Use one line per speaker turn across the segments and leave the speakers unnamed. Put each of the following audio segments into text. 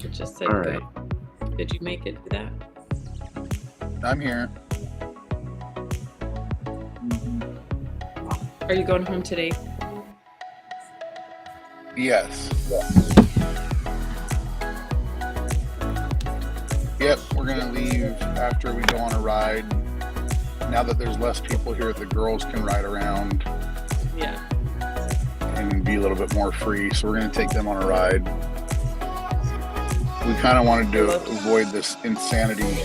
It just said
All
go.
right.
Did you make it to that?
I'm here.
Are you going home today?
Yes. Yep, we're going to leave after we go on a ride. Now that there's less people here, the girls can ride around.
Yeah.
And be a little bit more free. So we're going to take them on a ride. We kind of wanted to avoid this insanity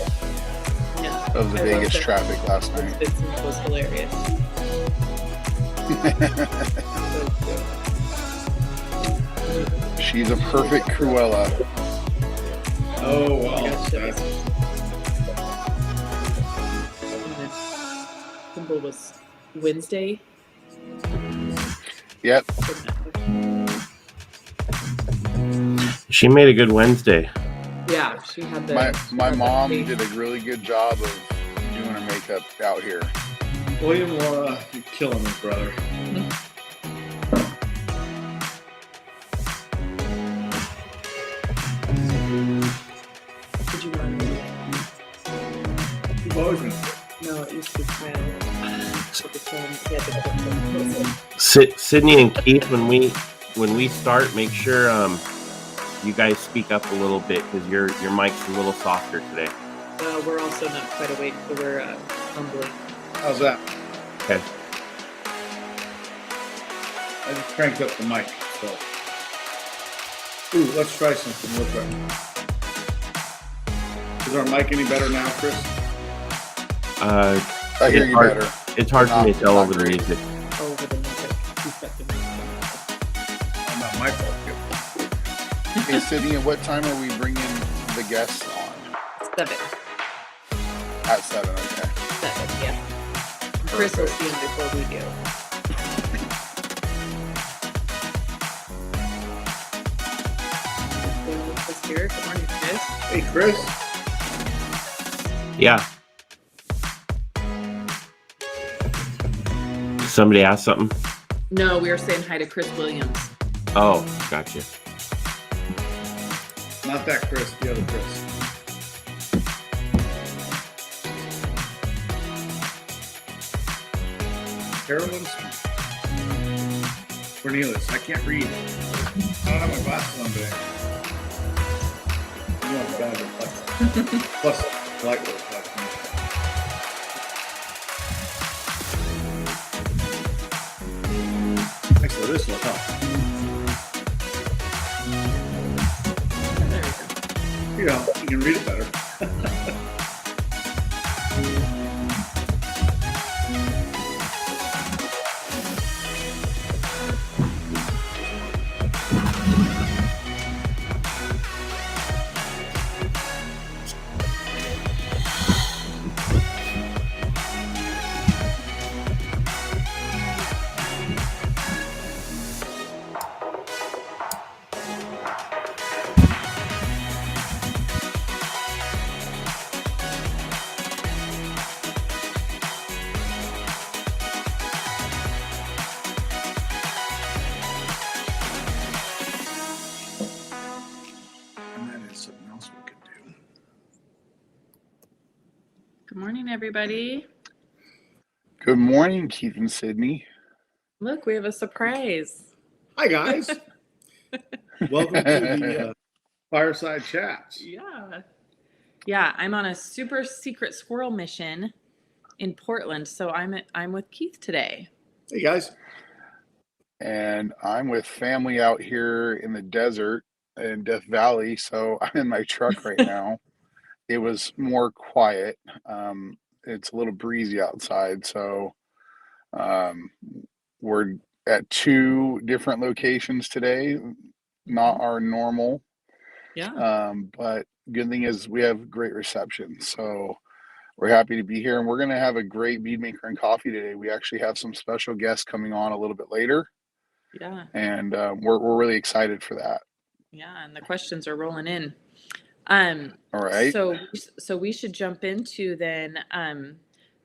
of the Vegas traffic last night.
It was hilarious.
She's a perfect Cruella.
Oh, wow.
Symbol was Wednesday.
Yep.
She made a good Wednesday.
Yeah, she had the.
My mom did a really good job of doing her makeup out here.
William, you're killing me, brother.
Did you want to?
You've always been.
No, it used to be Kyle.
Sydney and Keith, when we start, make sure you guys speak up a little bit because your mic's a little softer today.
We're also not quite awake, so we're humbling.
How's that?
Okay.
I just cranked up the mic. So. Ooh, let's try something real quick. Is our mic any better now, Chris?
I hear you better.
It's hard for me to tell over the music.
Over the music.
I'm not my fault.
Hey, Sydney, at what time are we bringing the guests on?
7.
At 7, okay.
7, yeah. Chris will see him before we do. Chris here. Good morning, Chris.
Hey, Chris.
Yeah. Somebody asked something?
No, we were saying hi to Chris Williams.
Oh, gotcha.
Not that Chris, the other Chris. Carolyn? Cornelius, I can't read. I don't have my glasses on today. You know, it's gotta be plus light work. Actually, this look up. You know, you can read it better.
Good morning, everybody.
Good morning, Keith and Sydney.
Look, we have a surprise.
Hi, guys. Welcome to the Fireside Chats.
Yeah, I'm on a super secret squirrel mission in Portland, so I'm with Keith today.
Hey, guys.
And I'm with family out here in the desert in Death Valley, so I'm in my truck right now. It was more quiet. It's a little breezy outside, so we're at 2 different locations today, not our normal.
Yeah.
But good thing is we have great reception, so we're happy to be here, and we're going to have a great bead maker and coffee today. We actually have some special guests coming on a little bit later.
Yeah.
And we're really excited for that.
Yeah, and the questions are rolling in.
All right.
So we should jump into then.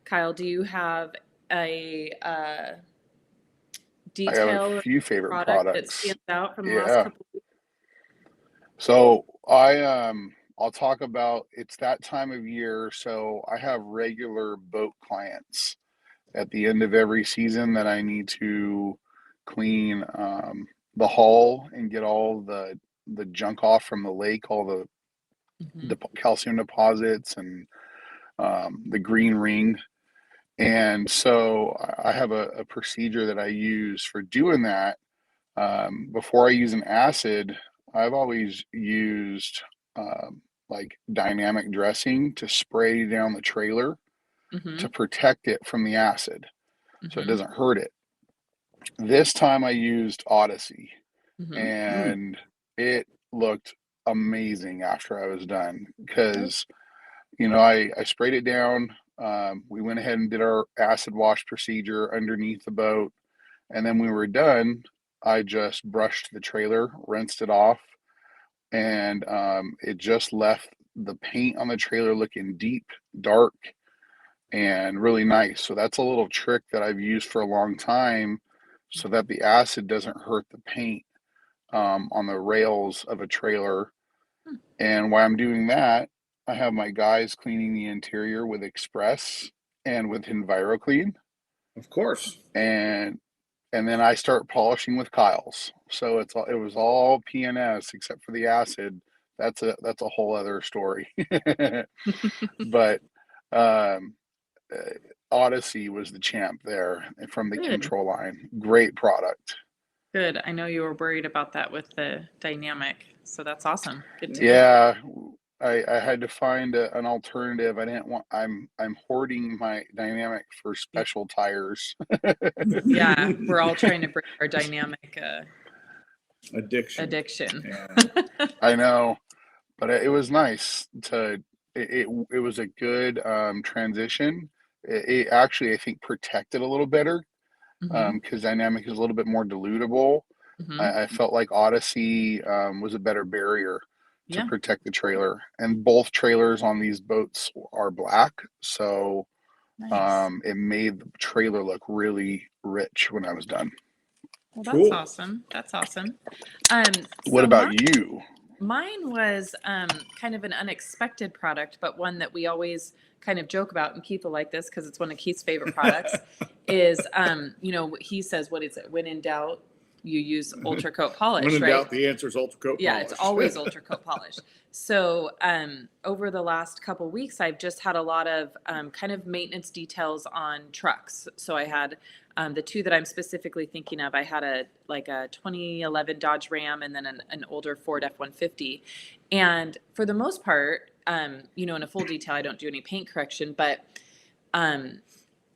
Kyle, do you have a detail?
I have a few favorite
product
products
that stands out from the last couple of weeks?
So I'll talk about, it's that time of year, so I have regular boat clients at the end of every season that I need to clean the hull and get all the junk off from the lake, all the
Mhm.
calcium deposits and the green ring. And so I have a procedure that I use for doing that. Before I use an acid, I've always used like dynamic dressing to spray down the trailer to
Mhm.
protect it from the acid so it
Mhm.
doesn't hurt it. This time I used Odyssey
Mhm.
and it looked amazing after I was done
Good.
because, you know, I sprayed it down. We went ahead and did our acid wash procedure underneath the boat. And then when we were done, I just brushed the trailer, rinsed it off, and it just left the paint on the trailer looking deep, dark, and really nice. So that's a little trick that I've used for a long time so that the acid doesn't hurt the paint on the rails of a trailer.
Hmm.
And while I'm doing that, I have my guys cleaning the interior with Express and with EnviroClean.
Of course.
And then I start polishing with Kyle's. So it was all PNS except for the acid. That's a whole other story. But um, Odyssey was the champ there from the
Good.
control line. Great product.
Good. I know you were worried about that with the dynamic, so that's awesome. Good to know.
Yeah, I had to find an alternative. I didn't want. I'm hoarding my dynamic for
Yeah.
special tires.
Yeah, we're all trying to break our dynamic
Addiction.
addiction.
Yeah.
I know, but it was nice to. It was a good transition. It actually, I think, protected a little better
Mhm.
because dynamic is a little bit more dilutable.
Mhm.
I felt like Odyssey was a better barrier to
Yeah.
protect the trailer, and both trailers on these boats are black, so
Nice.
it made the trailer look really rich when I was done.
Well, that's
Cool.
awesome. That's awesome.
What
So
about you?
mine was kind of an unexpected product, but one that we always kind of joke about, and Keith will like this because it's one of Keith's favorite products. Is he says, what is it? When in doubt, you use Ultra Coat Polish,
When in
right?
doubt, the answer is Ultra Coat
Yeah,
Polish.
it's always Ultra Coat Polish. So over the last couple weeks, I've just had a lot of kind of maintenance details on trucks. So I had the two that I'm specifically thinking of. I had a 2011 Dodge Ram and then an older Ford F-150. And for the most part, in a full detail, I don't do any paint correction, but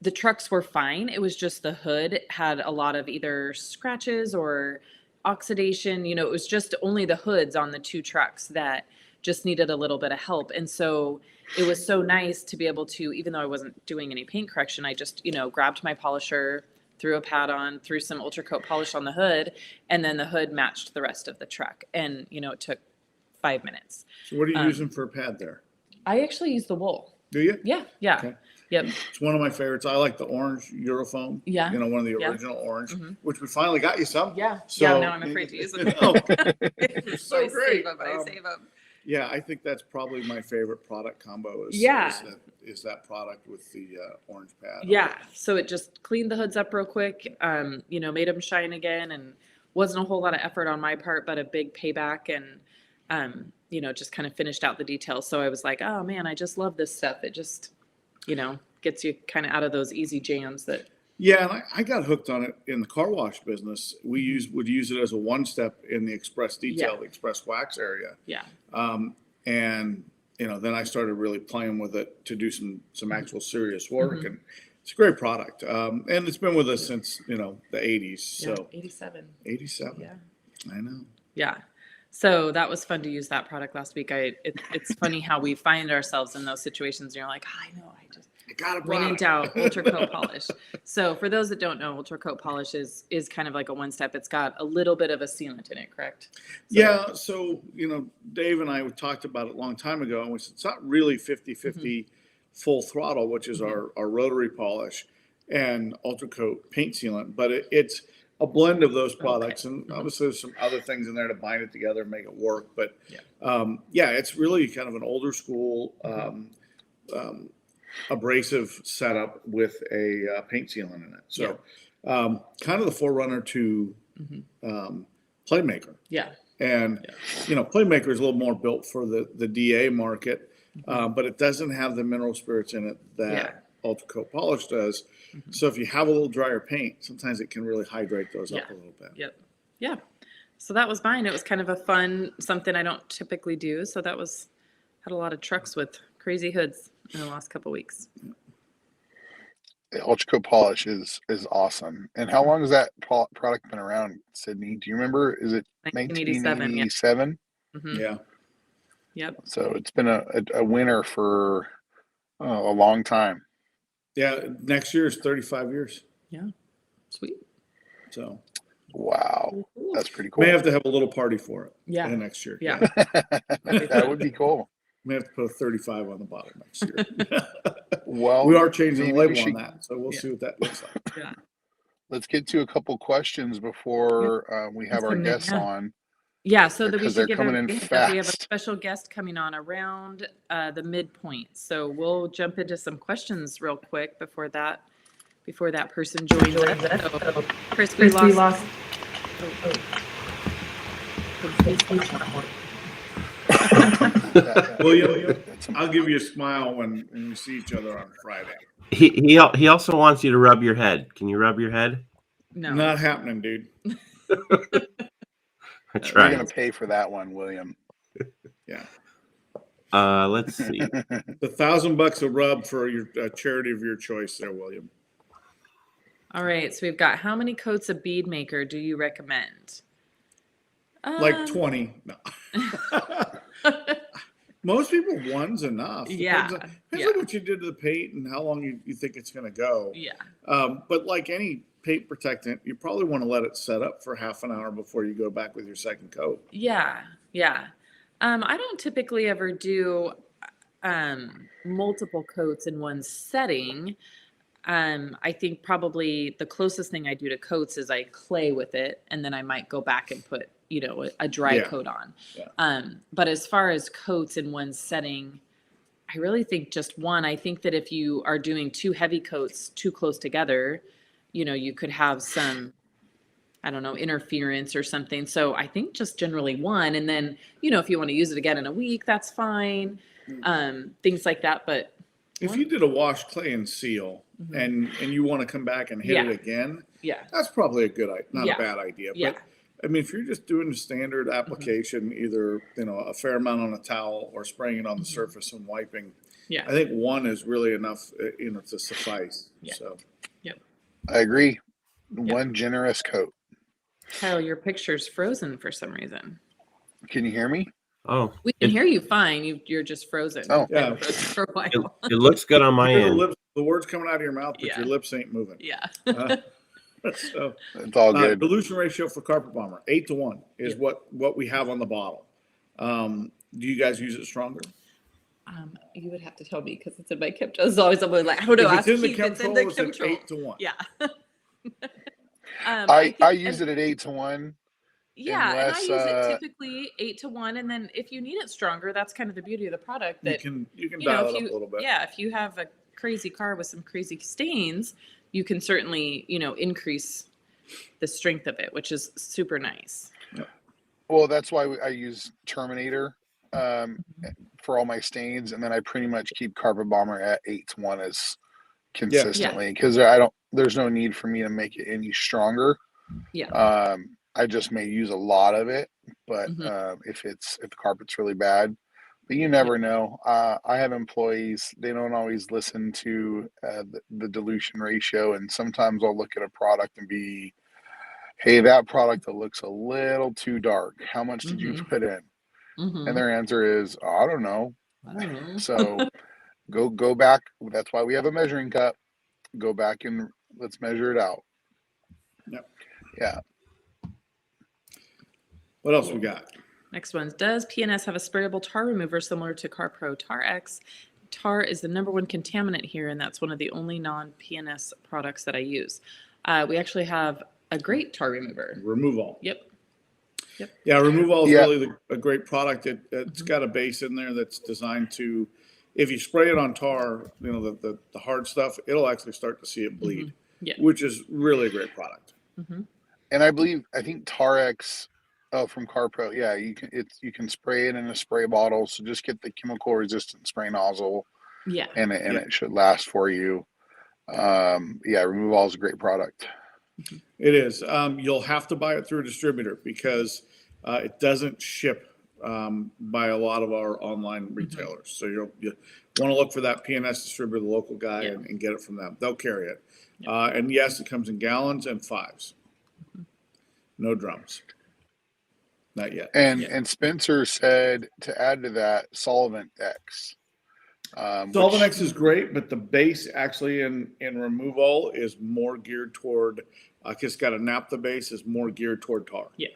the trucks were fine. It was just the hood had a lot of either scratches or oxidation. It was just only the hoods on the two trucks that just needed a little bit of help. And so it was so nice to be able to, even though I wasn't doing any paint correction, I just, grabbed my polisher, threw a pad on, threw some Ultra Coat polish on the hood, and then the hood matched the rest of the truck. And, it took 5 minutes.
So what are you using for a pad there?
I actually use the wool.
Do you?
Yeah.
Okay.
Yep.
It's one of my favorites. I like the orange Eurofoam.
Yeah.
One of the
Yeah.
original orange,
Mhm.
which we finally got you some.
Yeah.
So,
now I'm afraid to use them.
They're so
I
great.
save them.
Yeah, I think that's probably my favorite product combo is that product with the orange pad.
Yeah. So it just cleaned the hoods up real quick, made them shine again, and wasn't a whole lot of effort on my part, but a big payback, and, just kind of finished out the details. So I was like, oh man, I just love this stuff. It just, gets you kind of out of those easy jams that.
Yeah, and I got hooked on it in the car wash business. We would use it as a one step in the express detail, the express wax area.
Yeah.
And then I started really playing with it to do some actual serious work,
Mhm.
and it's a great product. And it's been with us since the 80s.
Yeah,
So
87.
87.
Yeah.
I know.
Yeah. So that was fun to use that product last week. It's funny how we find ourselves in those situations. And you're like, I know,
I got a
when in
product.
doubt, Ultra Coat Polish. So for those that don't know, Ultra Coat Polish is kind of like a one step. It's got a little bit of a sealant in it, correct?
Yeah. So, Dave and I talked about it a long time ago, and we said it's not really 50-50 full throttle, which is our rotary polish and Ultra Coat paint sealant, but a blend of those products, and obviously there's some other things in there to bind it together and make it work. But it's really kind of an older school abrasive setup with a paint sealant in it. So kind of the forerunner to Playmaker.
Yeah.
And Playmaker is a little more built for the DA market, but it doesn't have the mineral spirits in it that Ultra Coat Polish does. So if you have a little drier paint, sometimes it can really hydrate those up a little bit.
Yep. Yeah. So that was mine. It was kind of a fun, something I don't typically do. So that was, had a lot of trucks with crazy hoods in the last couple of weeks.
The Ultra Coat Polish is awesome. And how long has that product been around, Sydney? Do you remember? Is it 1987?
Yeah.
Yep.
So it's been a winner for a long time.
Yeah. Next year is 35 years.
Yeah. Sweet.
So.
Wow. That's pretty cool.
May have to have a little party for it.
Yeah.
Next year.
Yeah.
That would be cool.
May have to put a 35 on the bottom next year.
Well,
we are changing the label on that, so we'll see what that looks like.
Yeah.
Let's get to a couple questions before we have our guests on.
Yeah, so that we
Because
should
they're
give
coming in
everybody that we have a
fast.
special guest coming on around the midpoint. So we'll jump into some questions real quick before that person joins us. So, Chris, we lost.
William, I'll give you a smile when we see each other on Friday.
He also wants you to rub your head. Can you rub your head?
No.
Not happening, dude.
That's
We're
right.
going to pay for that one, William.
Yeah.
Let's see.
$1,000 a rub for your charity of your choice there, William.
All right, so we've got, how many coats of Beadmaker do you recommend?
Like 20. No. Most people, one's enough.
Yeah.
Depends on what you did to the paint and how long you think it's going to go.
Yeah.
But like any paint protectant, you probably want to let it set up for half an hour before you go back with your second coat.
Yeah. Yeah. I don't typically ever do multiple coats in one setting. I think probably the closest thing I do to coats is I clay with it, and then I might go back and put, a dry coat on.
Yeah.
But as far as coats in one setting, I really think just one. I think that if you are doing two heavy coats too close together, you could have some, I don't know, interference or something. So I think just generally one. And then, if you want to use it again in a week, that's fine. Things like that. But
if you did a wash, clay, and seal, and you want to come back and hit it again, that's probably a good idea, not a bad idea. But I mean, if you're just doing a standard application, either a fair amount on a towel or spraying it on the surface and wiping, I think one is really enough, to suffice. So,
I agree. One generous coat.
Kyle, your picture's frozen for some reason.
Can you hear me?
Oh,
We can hear you fine. You're just frozen.
Oh.
Yeah.
Frozen for a while.
it looks good on my end.
the words coming out of your mouth, but
Yeah.
your lips ain't moving.
Yeah.
So,
It's all good.
dilution ratio for carpet bomber 8-to-1 is what we have on the bottle. Do you guys use it stronger?
You would have to tell me because it's in my Kimco. It's always somebody like, I don't know.
If it's in the
Keith, it's in
Chemtrol,
the
it's at
Kimco.
8-to-1.
Yeah.
I use it at 8-to-1.
Yeah,
unless,
and I use it typically 8-to-1, and then if you need it stronger, that's kind of the beauty of the product. That
You can dial it up a little bit.
Yeah, if you have a crazy car with some crazy stains, you can certainly increase the strength of it, which is super nice.
Well, that's why I use Terminator for all my stains, and then I pretty much keep Carpet Bomber at 8-to-1 as consistently because there's no need for me to make it any stronger.
Yeah.
I just may use a lot of it, but if the carpet's really bad, but you never know. I have employees; they don't always listen to the dilution ratio, and sometimes I'll look at a product and be, "Hey, that product looks a little too dark. How much did you put in?" And their answer is, "I don't know."
I don't know.
So go back. That's why we have a measuring cup. Go back and let's measure it out.
Yep.
Yeah.
What else we got?
Next one. Does PNS have a sprayable tar remover similar to CarPro Tar X? Tar is the #1 contaminant here, and that's one of the only non-PNS products that I use. We actually have a great tar remover.
Removal.
Yep.
Yeah, Removal is really a great product. It's got a base in there that's designed to, if you spray it on tar, the hard stuff, it'll actually start to see it bleed, which is really a great product.
And I think Tarex from CarPro, you can spray it in a spray bottle. So just get the chemical resistant spray nozzle.
Yeah.
And it should last for you. Removal is a great product.
It is. You'll have to buy it through a distributor because it doesn't ship by a lot of our online retailers. So you want to look for that PNS distributor, the local guy, and get it from them. They'll carry it. And yes, it comes in gallons and 5s. No drums. Not yet.
And Spencer said to add to that Solvent X.
Solvent X is great, but the base actually in Removal is more geared toward, it's got a naphtha base, is more geared toward tar.
Yeah.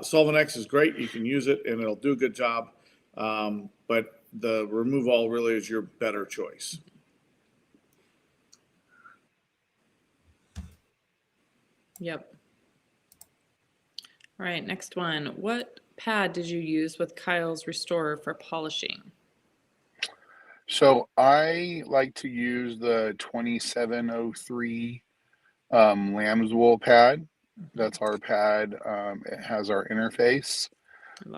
Solvent X is great. You can use it and it'll do a good job. But the Removal really is your better choice.
Yep. All right, next one. What pad did you use with Kyle's Restorer for polishing?
So I like to use the 2703 lamb's wool pad. That's our pad. It has our interface.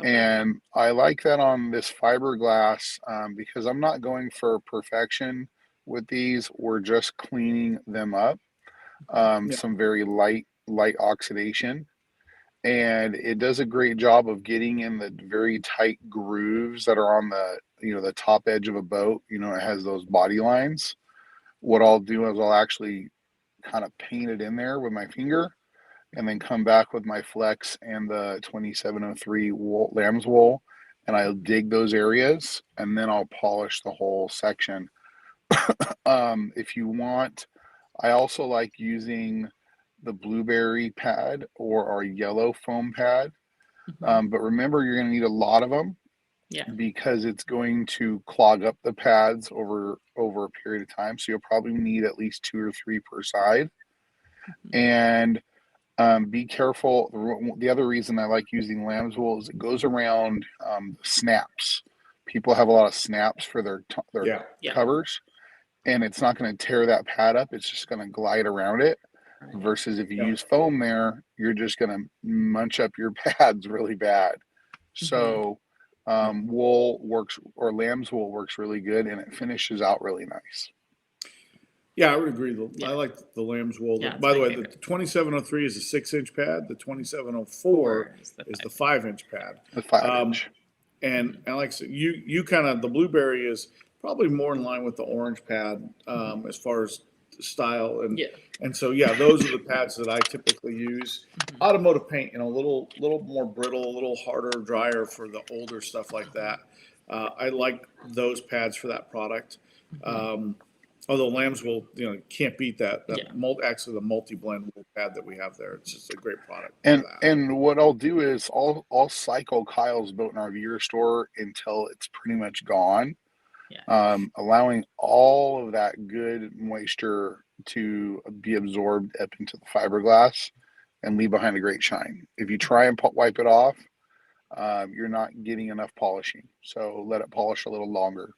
And I like that on this fiberglass because I'm not going for perfection with these. We're just cleaning them up. Some very light oxidation. And it does a great job of getting in the very tight grooves that are on the top edge of a boat. It has those body lines. What I'll do is I'll actually kind of paint it in there with my finger and then come back with my flex and the 2703 lamb's wool, and I'll dig those areas and then I'll polish the whole section. If you want, I also like using the blueberry pad or our yellow foam pad. But remember, you're going to need a lot of them because it's going to clog up the pads over a period of time. So you'll probably need at least 2 or 3 per side. And be careful. The other reason I like using lamb's wool is it goes around snaps. People have a lot of snaps for their covers, and it's not going to tear that pad up. It's just going to glide around it. Versus if you use foam there, you're just going to munch up your pads really bad. So wool works, or lamb's wool works really good, and it finishes out really nice.
Yeah, I would agree. I like the lamb's wool. By the way, the 2703 is a 6-inch pad. The 2704 is the 5-inch pad.
The 5-inch.
And like I said, you kind of, the blueberry is probably more in line with the orange pad as far as style and so those are the pads that I typically use. Automotive paint, a little more brittle, a little harder, drier for the older stuff like that. I like those pads for that product. Although lamb's wool, can't beat that. Actually, the multi-blend wool pad that we have there, it's just a great product.
And what I'll do is I'll cycle Kyle's Boat and RV Restore until it's pretty much gone. Allowing all of that good moisture to be absorbed up into the fiberglass and leave behind a great shine. If you try and wipe it off, you're not getting enough polishing. So let it polish a little longer,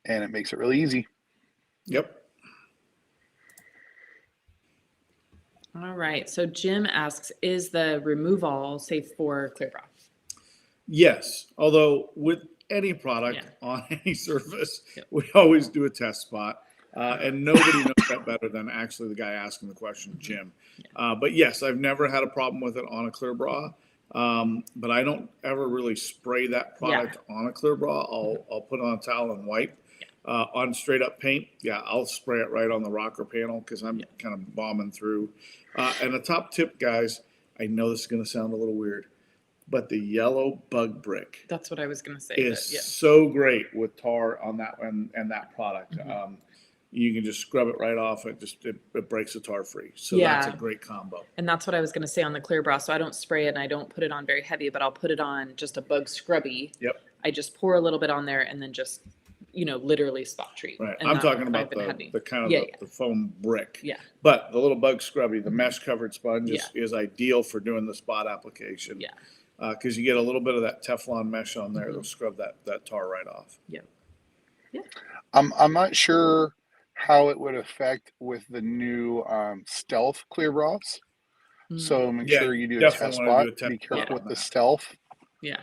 and it makes it really easy.
Yep.
All right. So Jim asks, is the Removal safe for clear bra?
Yes. Although with any product on any surface, we always do a test spot. And nobody knows that better than actually the guy asking the question, Jim. But yes, I've never had a problem with it on a clear bra. But I don't ever really spray that product on a clear bra. I'll put it on a towel and wipe. On straight up paint, I'll spray it right on the rocker panel because I'm kind of bombing through. And a top tip, guys, I know this is going to sound a little weird, but the yellow bug brick.
That's what I was going to say.
Is so great with tar on that one and that product. You can just scrub it right off. It breaks the tar free. So that's a great combo.
And that's what I was going to say on the clear bra. So I don't spray it and I don't put it on very heavy, but I'll put it on just a bug scrubby.
Yep.
I just pour a little bit on there and then just literally spot treat.
Right.
And
I'm
that
talking
I
about
haven't had any.
the kind of
Yeah,
the foam brick.
Yeah.
But the little bug scrubby, the mesh covered sponge
Yeah.
is ideal for doing the spot application.
Yeah.
Because you get a little bit of that Teflon mesh on there.
Mhm.
It'll scrub that tar right off.
Yeah. Yeah.
I'm not sure how it would affect with the new stealth clear bras. So make
Yeah,
sure you do a
definitely
test
wanna
spot.
do a test
Be careful
spot
with
on
the
that.
stealth.
Yeah.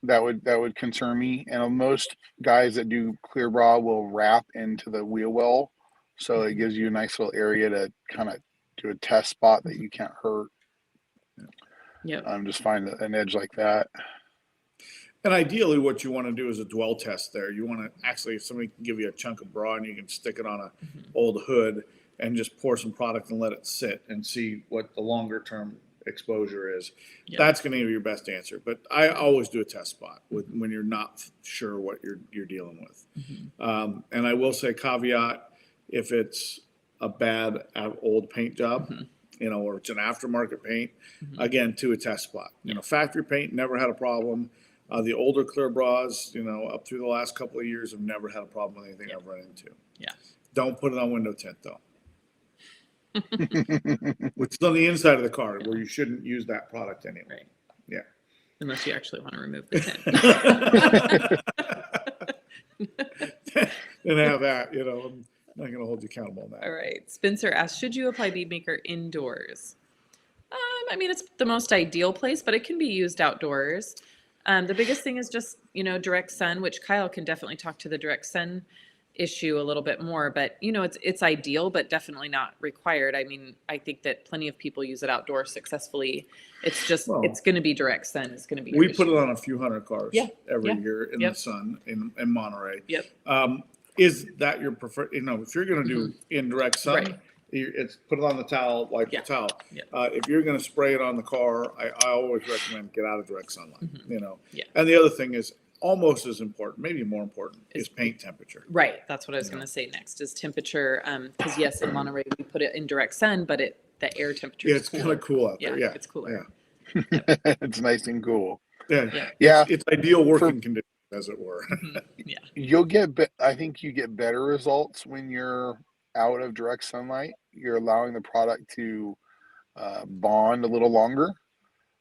That would concern me. And most guys that do clear bra will wrap into the wheel well, so it gives you a nice little area to kind of do a test spot that you can't hurt.
Yeah.
Just find an edge like that.
And ideally, what you want to do is a dwell test there. You want to actually, if somebody can give you a chunk of bra and you can stick it on a old hood and just pour some product and let it sit and see what the longer term exposure is.
Yeah.
That's going to give you your best answer. But I always do a test spot when you're not sure what you're dealing with. And I will say caveat, if it's a bad old paint job, or it's an aftermarket paint, again, to a test spot. Factory paint, never had a problem. The older clear bras, up through the last couple of years, have never had a problem with anything I've run into.
Yeah.
Don't put it on window tint, though. Which is on the inside of the car, where you shouldn't use that product anyway.
Right.
Yeah.
Unless you actually want to remove the tint.
And have that, I'm not going to hold you accountable on that.
All right. Spencer asks, should you apply Beadmaker indoors? It's the most ideal place, but it can be used outdoors. The biggest thing is just, direct sun, which Kyle can definitely talk to the direct sun issue a little bit more, but it's ideal, but definitely not required. I think that plenty of people use it outdoors successfully. It's just, it's going to be direct sun. It's going to be.
We put it on a few hundred cars every year in
Yep.
the sun in Monterey.
Yep.
Is that your preferred, if you're going to do indirect sun,
Right.
It's put it on the towel, wipe the towel.
Yeah.
If you're going to spray it on the car, I always recommend get out of direct sunlight,
Yeah.
And the other thing is almost as important, maybe more important, is paint temperature.
Right. That's what I was going to say next is temperature. Because yes, in Monterey, we put it in direct sun, but the air temperature is
it's kind of cool out there. Yeah.
It's cooler.
Yeah.
It's nice and cool.
Yeah.
Yeah.
It's ideal working conditions, as it were.
Yeah.
You'll I think you get better results when you're out of direct sunlight. You're allowing the product to bond a little longer.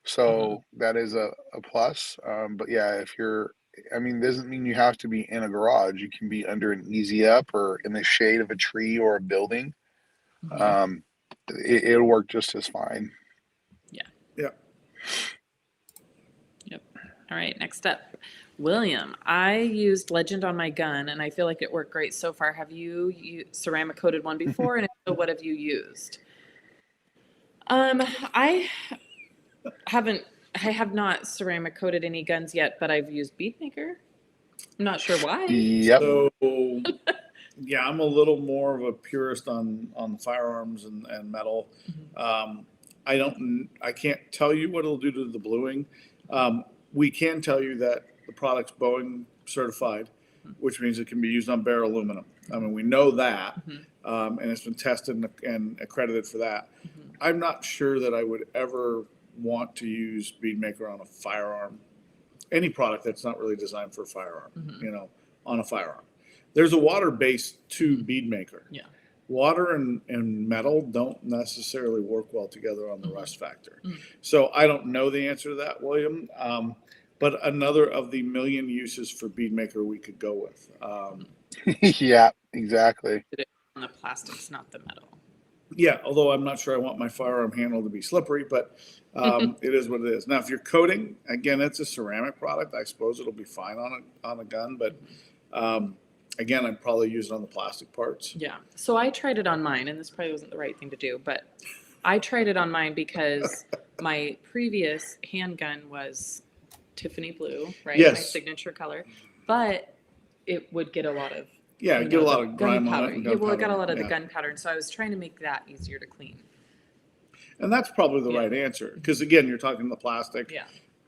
So that is a plus. But yeah, if doesn't mean you have to be in a garage. You can be under an easy up or in the shade of a tree or a building. It'll work just as fine.
Yeah.
Yeah.
Yep. All right. Next up, William. I used Legend on my gun, and I feel like it worked great so far. Have you ceramic coated one before? And if so, what have you used? I have not ceramic coated any guns yet, but I've used Beadmaker. I'm not sure why.
Yep.
So, yeah, I'm a little more of a purist on firearms and metal. I can't tell you what it'll do to the bluing. We can tell you that the product's Boeing certified, which means it can be used on bare aluminum. We know that, and it's been tested and accredited for that. I'm not sure that I would ever want to use Beadmaker on a firearm, any product that's not really designed for a firearm, on a firearm. There's a water base to Beadmaker. Yeah. Water and metal don't necessarily work well together on the rust factor. So I don't know the answer to that, William. But another of the million uses for Beadmaker we could go with.
Yeah, exactly.
On the plastics, not the metal.
Yeah, although I'm not sure I want my firearm handle to be slippery, but it is what it is. Now, if you're coating, again, it's a ceramic product. I suppose it'll be fine on a gun, but again, I'd probably use it on the plastic parts.
Yeah. So I tried it on mine, and this probably wasn't the right thing to do, but I tried it on mine because my previous handgun was Tiffany blue, right?
Yes.
My signature color, but it would get a lot of
get a lot of grime on it.
Yeah, well, it got a lot of the gunpowder, and so I was trying to make that easier to clean.
And that's probably the right answer, because again, you're talking the plastic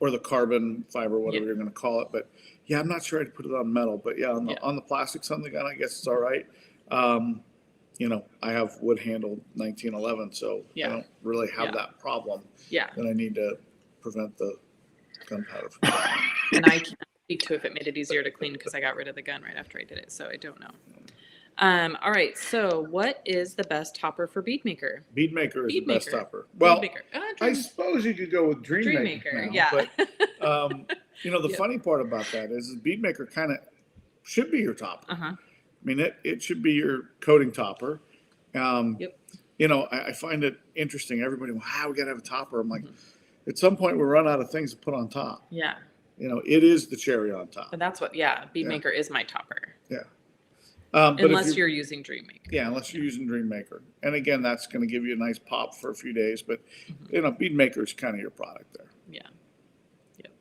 or the carbon fiber, whatever you're going to call it. But yeah, I'm not sure I'd put it on metal, but on the plastic on the gun, I guess it's all right. I have wood handled 1911, so I don't really have that problem. Yeah. And I need to prevent the gunpowder from
and I can speak to if it made it easier to clean because I got rid of the gun right after I did it, so I don't know. All right, so what is the best topper for Beadmaker?
Beadmaker is the best topper. Well, I suppose you could go with Dreammaker now,
yeah.
But the funny part about that is Beadmaker kind of should be your topper.
Uh-huh.
I mean, it should be your coating topper.
Yep.
I find it interesting. Everybody, we got to have a topper. I'm like, at some point we run out of things to put on top.
Yeah.
It is the cherry on top.
But that's what, Beadmaker is my topper.
Yeah.
Unless you're using Dreammaker.
Yeah, unless you're using Dreammaker. And again, that's going to give you a nice pop for a few days. But, Beadmaker is kind of your product there.
Yeah. Yep.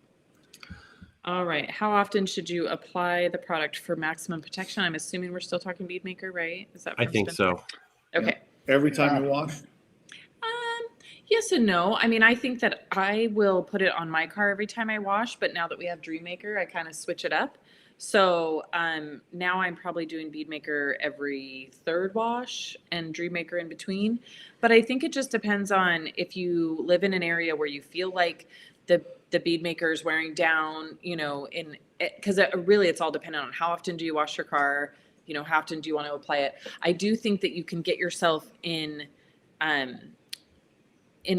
All right. How often should you apply the product for maximum protection? I'm assuming we're still talking Beadmaker, right? Is that
I think
Spencer?
so.
Okay.
Every time you wash?
Yes and no. I mean, I think that I will put it on my car every time I wash, but now that we have Dreammaker, I kind of switch it up. So now I'm probably doing Beadmaker every third wash and Dreammaker in between. But I think it just depends on if you live in an area where you feel like the Beadmaker is wearing down, because really it's all dependent on how often do you wash your car, how often do you want to apply it. I do think that you can get yourself in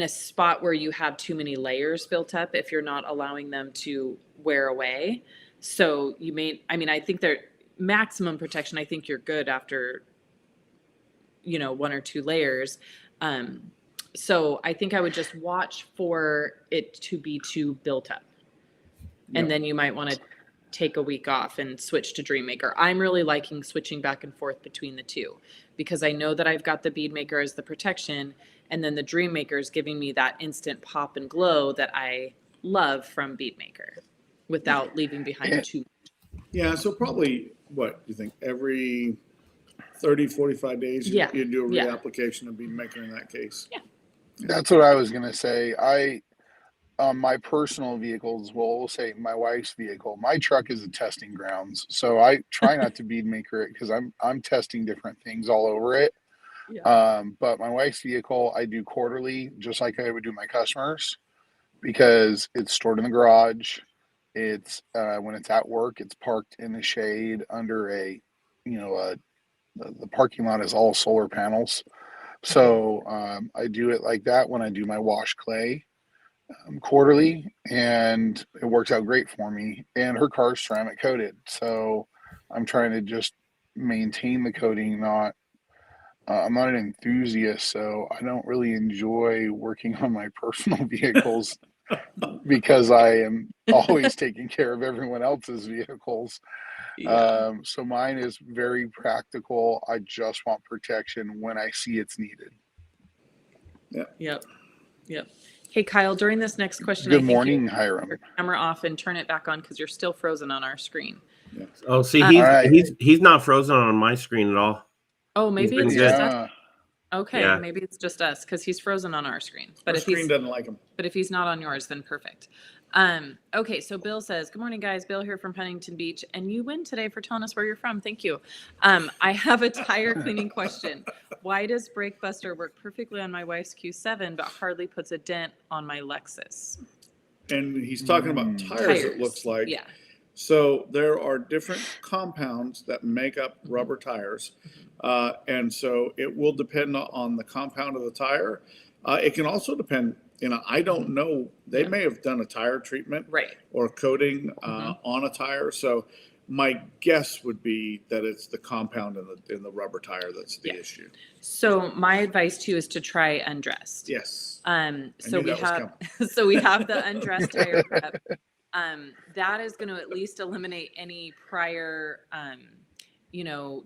a spot where you have too many layers built up if you're not allowing them to wear away. So I think they're maximum protection. I think you're good after, one or two layers. So I think I would just watch for it to be too built up. And then you might want to take a week off and switch to Dreammaker. I'm really liking switching back and forth between the two because I know that I've got the Beadmaker as the protection, and then the Dreammaker is giving me that instant pop and glow that I love from Beadmaker without leaving behind too much.
Yeah, so probably, what, you think, every 30, 45 days you do a reapplication of Beadmaker in that case?
Yeah.
That's what I was going to say. My personal vehicles, we'll say my wife's vehicle, my truck is a testing grounds. So I try not to Beadmaker it because I'm testing different things all over it. Yeah. But my wife's vehicle, I do quarterly, just like I would do my customers, because it's stored in the garage. It's when it's at work, it's parked in the shade under the parking lot is all solar panels. So I do it like that when I do my wash clay quarterly, and it works out great for me. And her car's ceramic coated, so I'm trying to just maintain the coating. I'm not an enthusiast, so I don't really enjoy working on my personal vehicles because I am always taking care of everyone else's vehicles. Yeah. So mine is very practical. I just want protection when I see it's needed.
Yep. Hey, Kyle, during this next question,
good morning, Hiram.
Your camera off and turn it back on because you're still frozen on our screen.
Yeah. Oh, see, he's not frozen on my screen at all.
Oh, maybe it's just us. Okay, maybe it's just us because he's frozen on our screen. But
our screen doesn't like him.
But if he's not on yours, then perfect. Okay, so Bill says, good morning, guys. Bill here from Huntington Beach. And you win today for telling us where you're from. Thank you. I have a tire cleaning question. Why does Brake Buster work perfectly on my wife's Q7, but hardly puts a dent on my Lexus?
And he's talking about tires, it looks like.
Yeah.
So there are different compounds that make up rubber tires. And so it will depend on the compound of the tire. It can also depend, I don't know. They may have done a tire treatment or coating on a tire. So my guess would be that it's the compound in the rubber tire that's the issue.
So my advice to you is to try undressed.
Yes.
So we have the undressed tire prep. That is going to at least eliminate any prior,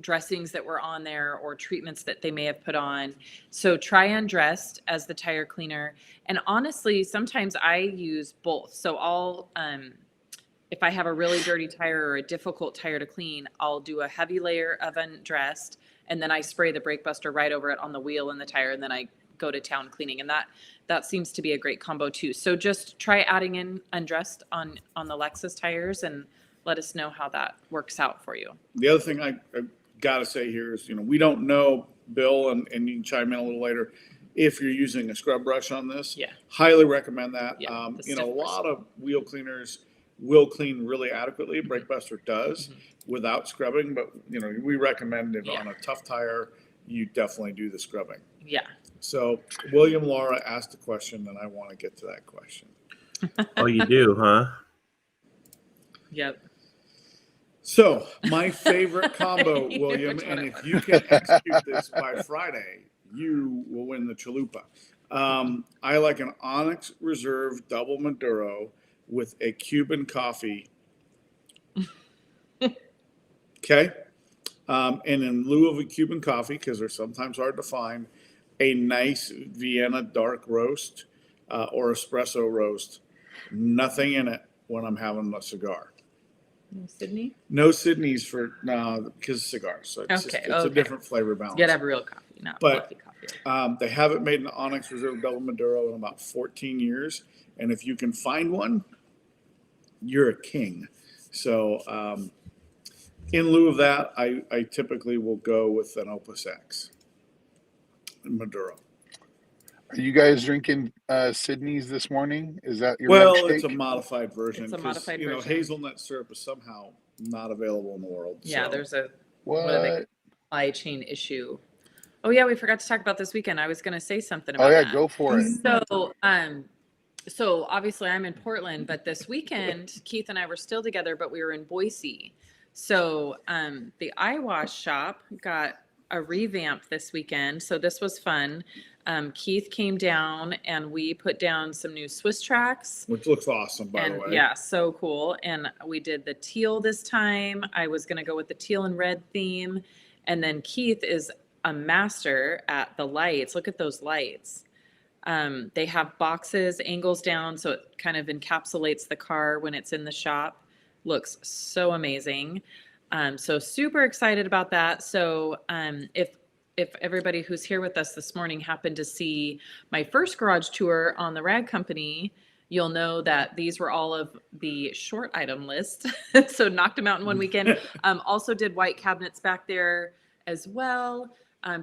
dressings that were on there or treatments that they may have put on. So try undressed as the tire cleaner. And honestly, sometimes I use both. So I'll, if I have a really dirty tire or a difficult tire to clean, I'll do a heavy layer of undressed, and then I spray the Brake Buster right over it on the wheel and the tire, and then I go to town cleaning. And that seems to be a great combo too. So just try adding in undressed on the Lexus tires and let us know how that works out for you.
The other thing I got to say here is, we don't know, Bill, and you can chime in a little later, if you're using a scrub brush on this.
Yeah.
Highly recommend that.
Yeah,
a lot of wheel cleaners will clean really adequately. Brakebuster does without scrubbing, but we recommend if on a tough tire, you definitely do the scrubbing.
Yeah.
So William Laura asked a question, and I want to get to that question.
Oh, you do, huh?
Yep.
So my favorite combo, William, and if you can execute this by Friday, you will win the chalupa. I like an Onyx Reserve Double Maduro with a Cuban coffee. Okay. And in lieu of a Cuban coffee, because they're sometimes hard to find, a nice Vienna dark roast or espresso roast. Nothing in it when I'm having a cigar.
No Sydney?
No Sydney's because cigars. So it's a different flavor balance.
You gotta have real coffee, not fluffy coffee.
They haven't made an Onyx Reserve Double Maduro in about 14 years. And if you can find one, you're a king. So in lieu of that, I typically will go with an Opus X Maduro.
Are you guys drinking Sydney's this morning? Is that your
milkshake? It's a modified version.
It's a modified version.
Hazelnut syrup is somehow not available in the world.
Yeah,
so.
there's a
what?
supply chain issue. Oh yeah, we forgot to talk about this weekend. I was going to say something about
that.
that.
Go for it.
So obviously I'm in Portland, but this weekend Keith and I were still together, but we were in Boise. So the eyewash shop got a revamp this weekend. So this was fun. Keith came down and we put down some new Swiss tracks.
Which looks awesome, by the way.
Yeah, so cool. And we did the teal this time. I was going to go with the teal and red theme. And then Keith is a master at the lights. Look at those lights. They have boxes, angles down, so it kind of encapsulates the car when it's in the shop. Looks so amazing. So super excited about that. So if everybody who's here with us this morning happened to see my first garage tour on the Rag Company, you'll know that these were all of the short item list. So knocked them out in one weekend. Also did white cabinets back there as well.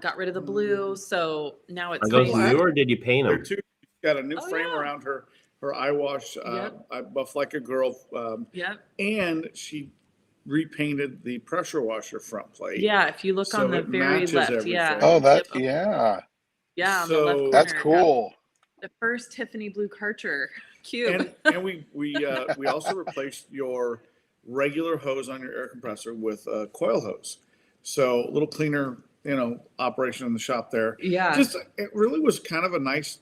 Got rid of the blue. So now it's
Are those new or did you paint them?
She's got a new frame around her eyewash. I buff like a girl. And she repainted the pressure washer front plate.
Yeah, if you look on the very left.
Everything.
Yeah.
Oh, that
yeah. Yeah, on the left corner.
That's cool.
The first Tiffany blue Karcher cube.
And we also replaced your regular hose on your air compressor with a coil hose. So a little cleaner, operation in the shop there.
Yeah.
It really was kind of a nice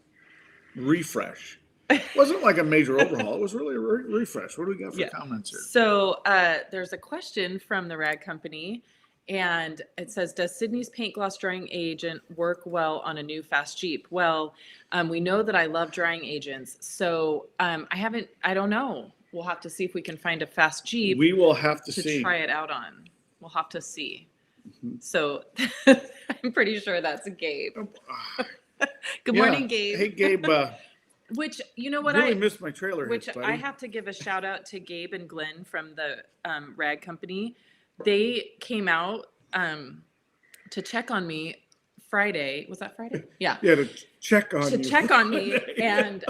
refresh. It wasn't like a major overhaul. It was really a refresh. What do we got for comments here?
So there's a question from the Rag Company, and it says, does Sydney's paint gloss drying agent work well on a new fast Jeep? Well, we know that I love drying agents. So I don't know. We'll have to see if we can find a fast Jeep.
We will have to see.
Try it out on. We'll have to see. So I'm pretty sure that's Gabe. Good morning, Gabe.
Hey, Gabe.
Which, you know what,
really missed my trailer.
Which
buddy.
I have to give a shout out to Gabe and Glenn from the Rag Company. They came out to check on me Friday. Was that Friday? Yeah.
Yeah, to check on you.
To check on me. And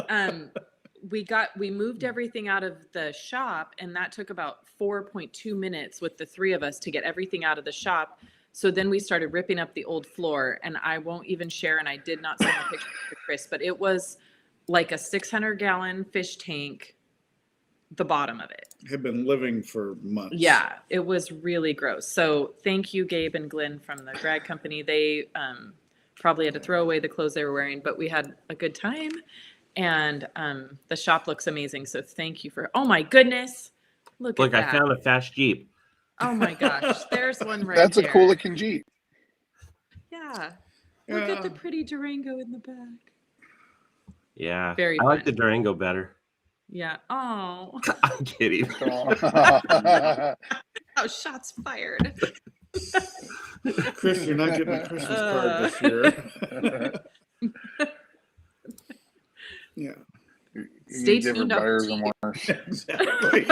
we moved everything out of the shop, and that took about 4.2 minutes with the three of us to get everything out of the shop. So then we started ripping up the old floor, and I won't even share, and I did not send a picture to Chris, but it was like a 600-gallon fish tank, the bottom of it.
Had been living for months.
Yeah, it was really gross. So thank you, Gabe and Glenn from the Drag Company. They probably had to throw away the clothes they were wearing, but we had a good time. And the shop looks amazing. So thank you for, oh my goodness. Look at that.
I found a fast Jeep.
Oh my gosh, there's one right
That's
there.
a cool looking Jeep.
Yeah. Look at the pretty Durango in the back.
Yeah.
Very
I
fun.
like the Durango better.
Yeah. Oh.
I'm kidding.
Oh, shots fired.
Chris, you're not getting a Christmas card this year. Yeah.
Stay tuned up.
Exactly.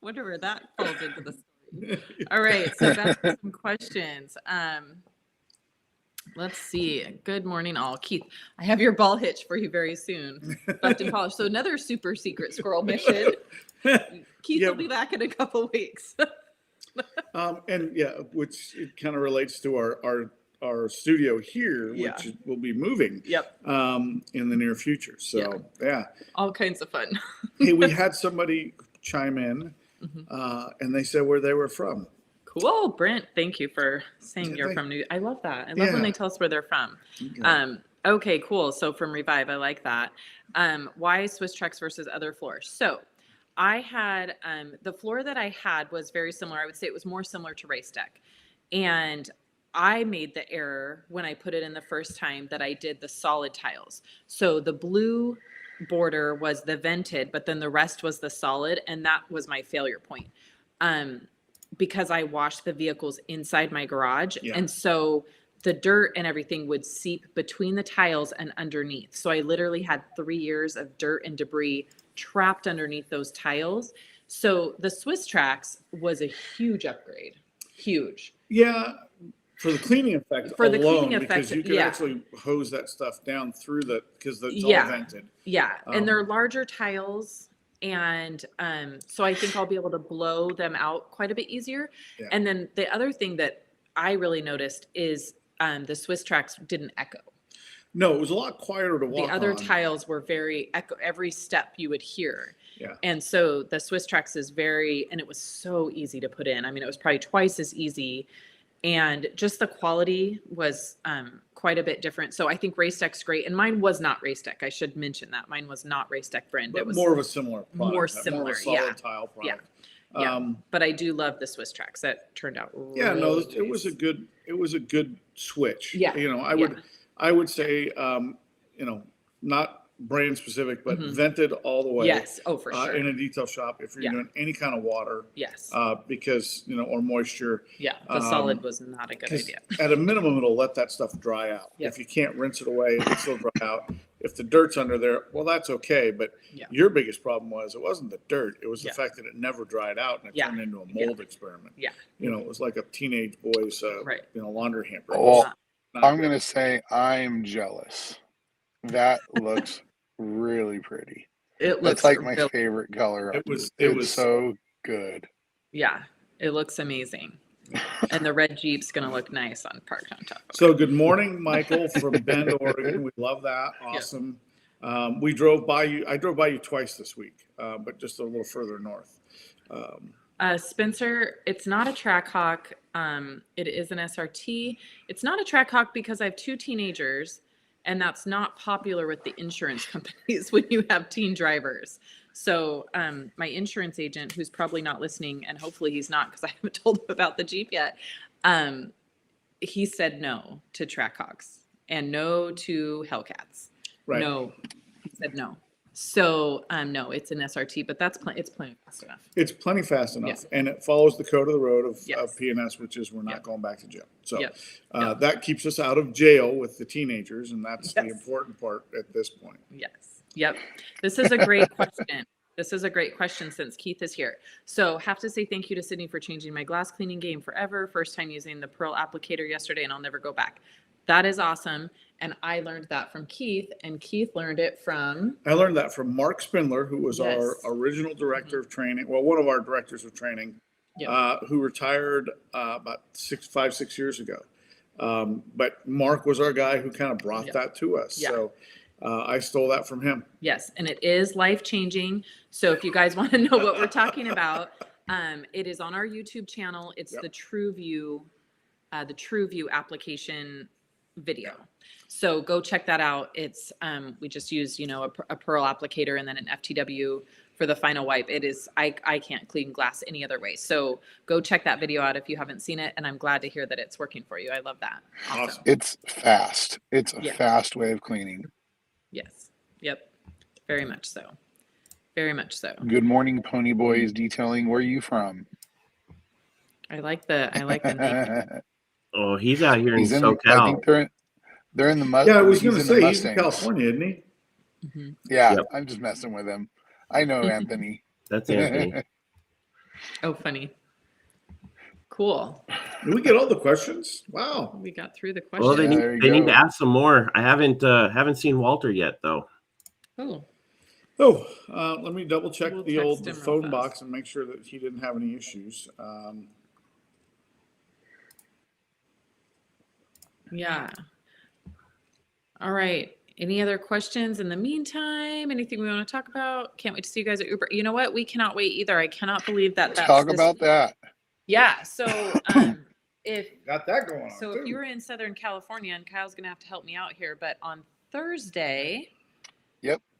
Wonder where that falls into the story. All right, so that's some questions. Let's see. Good morning, all. Keith, I have your ball hitch for you very soon. Buffed and polished. So another super secret squirrel mission. Keith will be back in a couple weeks.
And yeah, which it kind of relates to our studio here, which will be moving in the near future. So
all kinds of fun.
Hey, we had somebody chime in and they said where they were from.
Cool. Brent, thank you for saying you're from New. I love that. I love when they tell us where they're from. Okay, cool. So from Revive, I like that. Why Swiss Trex versus other floors? So I had the floor that I had was very similar. I would say it was more similar to Race Deck. And I made the error when I put it in the first time that I did the solid tiles. So the blue border was the vented, but then the rest was the solid. And that was my failure point. Because I washed the vehicles inside my garage. And so the dirt and everything would seep between the tiles and underneath. So I literally had 3 years of dirt and debris trapped underneath those tiles. So the Swiss Trex was a huge upgrade. Huge.
Yeah. For the cleaning effect because you can actually hose that stuff down through because it's all vented. Yeah.
And they're larger tiles. And so I think I'll be able to blow them out quite a bit easier. Yeah. And then the other thing that I really noticed is the Swiss Trex didn't echo.
No, it was a lot quieter to walk on.
The other tiles were very echo. Every step you would hear. Yeah. And so the Swiss Trex is and it was so easy to put in. I mean, it was probably twice as easy. And just the quality was quite a bit different. So I think Race Deck's great. And mine was not Race Deck. I should mention that. Mine was not Race Deck brand.
But
it was
more of a similar product.
More similar,
more of a solid tile product.
Yeah. But I do love the Swiss Trex. That turned out really
nice. It was a good switch. Yeah. I would say not brand specific, but vented all the way.
Yes. Oh, for sure.
In a detail shop, if you're doing any kind of water.
Yes.
Because, or moisture.
Yeah. The solid was not a good idea.
At a minimum, it'll let that stuff dry out. Yep. If you can't rinse it away, it'll still dry out. If the dirt's under there, well, that's okay. But your biggest problem it wasn't the dirt. It was the fact that it never dried out and it turned into a mold experiment. Yeah. It was like a teenage boy's, laundry hamper.
Well, I'm going to say I'm jealous. That looks really pretty.
It looks
like my favorite color.
It was
so good.
Yeah, it looks amazing. And the red Jeep's going to look nice on parked on top.
So good morning, Michael from Bend, Oregon. We love that. Awesome. We drove by you. I drove by you twice this week, but just a little further north.
Spencer, it's not a Trackhawk. It is an SRT. It's not a Trackhawk because I have 2 teenagers. And that's not popular with the insurance companies when you have teen drivers. So my insurance agent, who's probably not listening, and hopefully he's not because I haven't told him about the Jeep yet, he said no to Trackhawks and no to Hellcats. Right. No, he said no. So no, it's an SRT, but it's plenty fast enough.
It's plenty fast enough, and it follows the code of the road of P&S, which is we're not going back to jail. So that keeps us out of jail with the teenagers, and that's the important part at this point.
Yes. Yep. This is a great question. This is a great question since Keith is here. So have to say thank you to Sydney for changing my glass cleaning game forever. First time using the Pearl applicator yesterday, and I'll never go back. That is awesome. And I learned that from Keith, and Keith learned it from...
I learned that from Mark Spindler, who was our original director of training. Well, one of our directors of training, who retired about 5-6 years ago. But Mark was our guy who kind of brought that to us. Yeah. So I stole that from him.
Yes, and it is life-changing. So if you guys want to know what we're talking about, it is on our YouTube channel. It's the TrueView application video. So go check that out. It's we just used a Pearl applicator and then an FTW for the final wipe. It is I can't clean glass any other way. So go check that video out if you haven't seen it, and I'm glad to hear that it's working for you. I love that.
Awesome.
It's fast. It's a fast way of cleaning.
Yes. Yep. Very much so. Very much so.
Good morning, Pony Boys Detailing. Where are you from?
I like the name.
Oh, he's out here in SoCal.
I think they're in the Mustang.
Yeah, I was going to say he's in California, isn't he?
Mm-hmm.
Yeah, I'm just messing with him. I know Anthony.
That's Anthony.
Oh, funny. Cool.
Did we get all the questions? Wow.
We got through the
Well,
questions.
they need to ask some more. I haven't seen Walter yet though.
Let me double check the old phone box and make sure that he didn't have any issues.
Yeah. All right. Any other questions in the meantime? Anything we want to talk about? Can't wait to see you guys at Uber. You know what? We cannot wait either. I cannot believe that.
Let's talk about that.
Yeah. So if
got that going on.
So if you were in Southern California, and Kyle's gonna have to help me out here, but on Thursday,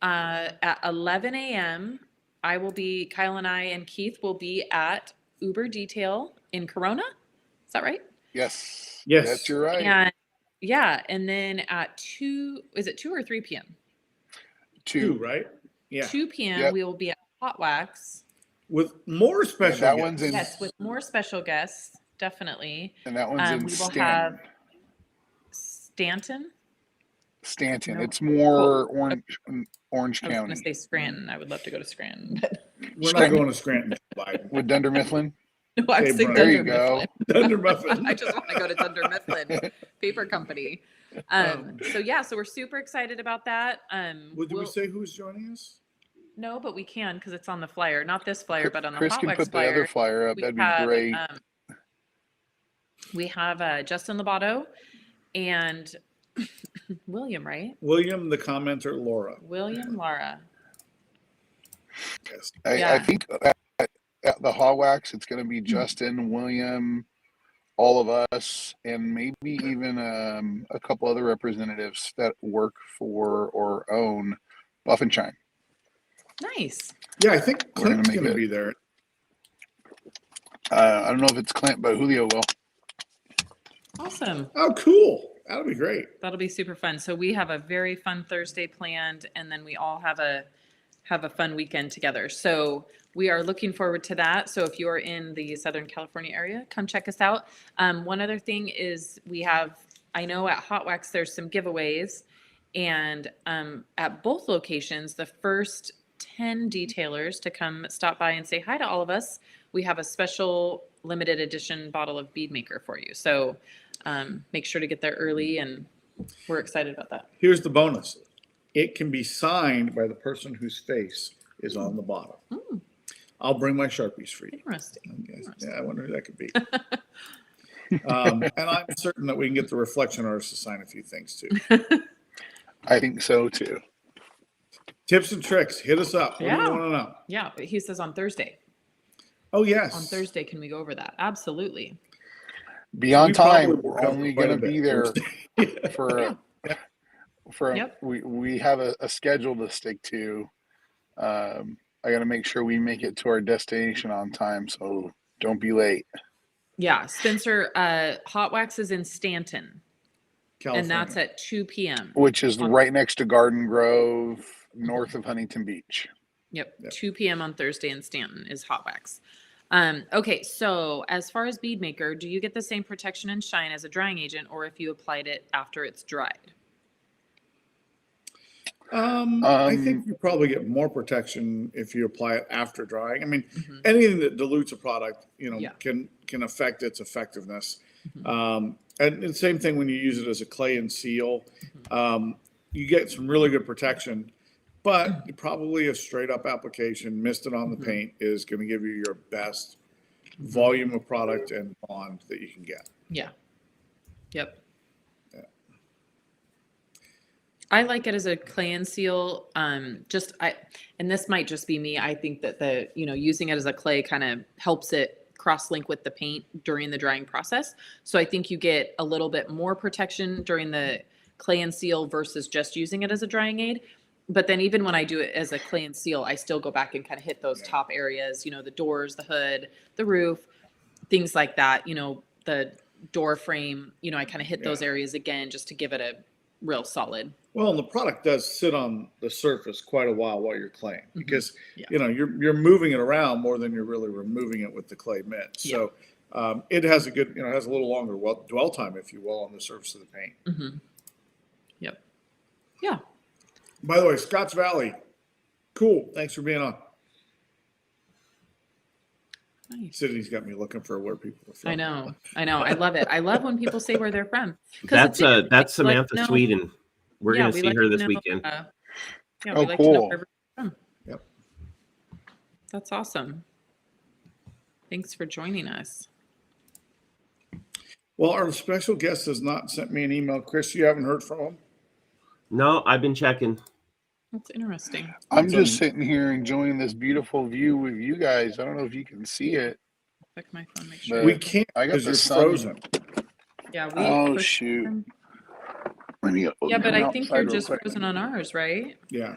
at 11 a.m., Kyle and I and Keith will be at Uber Detail in Corona. Is that right?
Yes.
Yes.
Yes, you're right.
And yeah, and then at 2, is it 2 or 3 p.m.?
2,
right? Yeah.
2 p.m. We will be at Hot Wax
with more special
that
guests.
One's in,
yes, with more special guests, definitely.
And that one's in
we will
Stanton.
have Stanton.
Stanton.
No.
It's more Orange
I was
County.
going to say Scranton. I would love to go to Scranton. But
We're not going to Scranton.
With Dunder Mifflin?
no, I was saying
there
Dunder
you go.
Mifflin.
Dunder Mifflin.
I just want to go to Dunder Mifflin Paper Company. So we're super excited about that.
Did we say who's joining us?
No, but we can because it's on the flyer. Not this flyer, but on the
Chris
Hot
can
Wax
put
flyer.
the other flyer up. That'd be great.
We have Justin Lobato and William, right?
William, the commenter, Laura.
William, Laura.
Yes.
I think at the Hot Wax, it's going to be Justin, William, all of us, and maybe even a couple other representatives that work for or own Buff and Shine.
Nice.
Yeah, I think Clint's going to be there.
I don't know if it's Clint, but Julio will.
Awesome.
Oh, cool. That'll be great.
That'll be super fun. So we have a very fun Thursday planned, and then we all have a fun weekend together. So we are looking forward to that. So if you're in the Southern California area, come check us out. One other thing is I know at Hot Wax there's some giveaways, and at both locations, the first 10 detailers to come stop by and say hi to all of us, we have a special limited edition bottle of Beadmaker for you. So make sure to get there early, and we're excited about that.
Here's the bonus. It can be signed by the person whose face is on the bottle.
Mm.
I'll bring my Sharpies for you.
Interesting.
Yeah, I wonder who that could be. And I'm certain that we can get the reflection artist to sign a few things too.
I think so too.
Tips and tricks, hit us up. What do you want to know?
Yeah, but he says on Thursday.
Oh, yes.
On Thursday, can we go over that? Absolutely.
Be on time. We're only going to be there we have a schedule to stick to. I got to make sure we make it to our destination on time, so don't be late.
Yeah, Spencer, Hot Wax is in Stanton, California. And that's at 2 p.m.
Which is right next to Garden Grove, north of Huntington Beach.
Yep. 2 p.m. on Thursday in Stanton is Hot Wax. Okay, so as far as Beadmaker, do you get the same protection and shine as a drying agent, or if you applied it after it's dried?
I think you probably get more protection if you apply it after drying. I mean, anything that dilutes a product, can affect its effectiveness. And the same thing when you use it as a clay and seal. You get some really good protection, but probably a straight up application, mist it on the paint, is going to give you your best volume of product and bond that you can get.
Yeah. Yep. I like it as a clay and seal. And this might just be me. I think that using it as a clay kind of helps it cross-link with the paint during the drying process. So I think you get a little bit more protection during the clay and seal versus just using it as a drying aid. But then even when I do it as a clay and seal, I still go back and kind of hit those top areas, the doors, the hood, the roof, things like that, the door frame, I kind of hit those areas again just to give it a real solid.
Well, and the product does sit on the surface quite a while you're claying because, you're moving it around more than you're really removing it with the clay mitt. So it has a good, has a little longer dwell time, if you will, on the surface of the paint.
Yep. Yeah.
By the way, Scotts Valley, cool. Thanks for being on.
Nice.
Sydney's got me looking for where people are from.
I know. I love it. I love when people say where they're from.
That's Samantha Sweden. We're going to see her this weekend.
Oh,
we like
cool.
to know where we're from.
Yep.
That's awesome. Thanks for joining us.
Well, our special guest has not sent me an email. Chris, you haven't heard from him?
No, I've been checking.
That's interesting.
I'm just sitting here enjoying this beautiful view with you guys. I don't know if you can see it.
Check my phone, make sure.
We can't
I got
because
the
you're
sun.
frozen.
Yeah,
Oh, shoot. Let me
but I think you're
outside
just
real quick.
frozen on ours, right?
Yeah.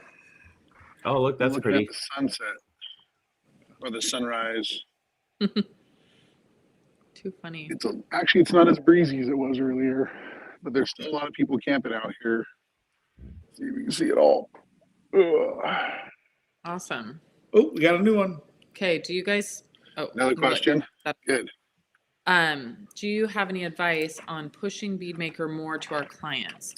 Oh, look, that's
Looking
pretty.
at the sunset or the sunrise.
Too funny.
Actually, it's not as breezy as it was earlier, but there's still a lot of people camping out here. See if you can see it all. Ugh.
Awesome.
Oh, we got a new one.
Okay, do you guys... Oh,
Another question? Good.
Do you have any advice on pushing Beadmaker more to our clients?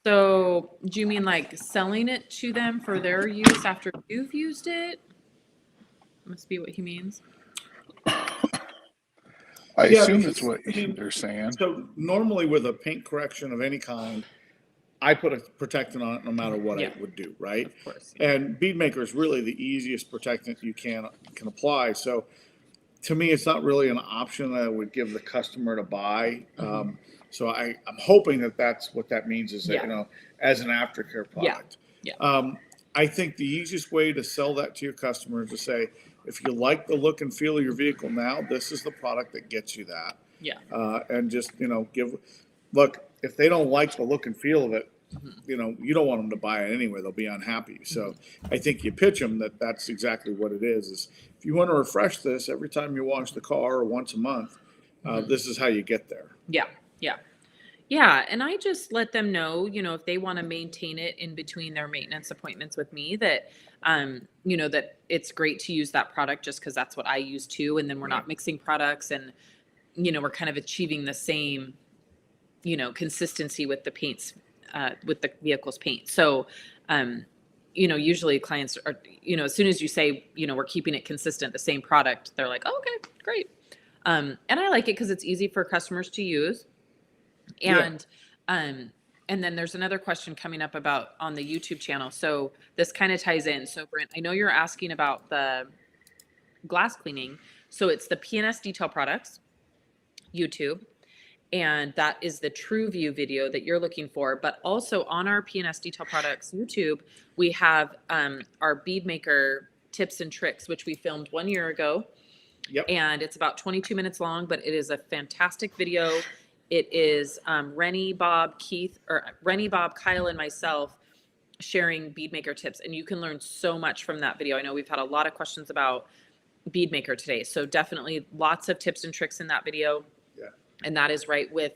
So do you mean like selling it to them for their use after you've used it? Must be what he means.
I assume
because,
that's what they're saying.
So normally with a paint correction of any kind, I put a protectant on it no matter what I would do, right?
Of course.
And Beadmaker is really the easiest protectant you can apply. So to me, it's not really an option that I would give the customer to buy. So I'm hoping that that's what that means is that, as an aftercare product. I think the easiest way to sell that to your customer is to say, if you like the look and feel of your vehicle now, this is the product that gets you that. And just, look, if they don't like the look and feel of it, you don't want them to buy it anyway. They'll be unhappy. So I think you pitch them that that's exactly what it is if you want to refresh this every time you wash the car or once a month, this is how you get there.
Yeah. And I just let them know, if they want to maintain it in between their maintenance appointments with me, that, that it's great to use that product just because that's what I use too. And then we're not mixing products and, we're kind of achieving the same, consistency with the paints, with the vehicle's paint. So, usually clients are, as soon as you say, we're keeping it consistent, the same product, they're like, oh, okay, great. And I like it because it's easy for customers to use. And then there's another question coming up about on the YouTube channel. So this kind of ties in. So Brent, I know you're asking about the glass cleaning. So it's the PNS Detail Products YouTube. And that is the True View video that you're looking for. But also on our PNS Detail Products YouTube, we have our Beadmaker tips and tricks, which we filmed 1 year ago. And it's about 22 minutes long, but it is a fantastic video. It is Rennie, Bob, Kyle, and myself sharing Beadmaker tips. And you can learn so much from that video. I know we've had a lot of questions about Beadmaker today. So definitely lots of tips and tricks in that video. And that is right with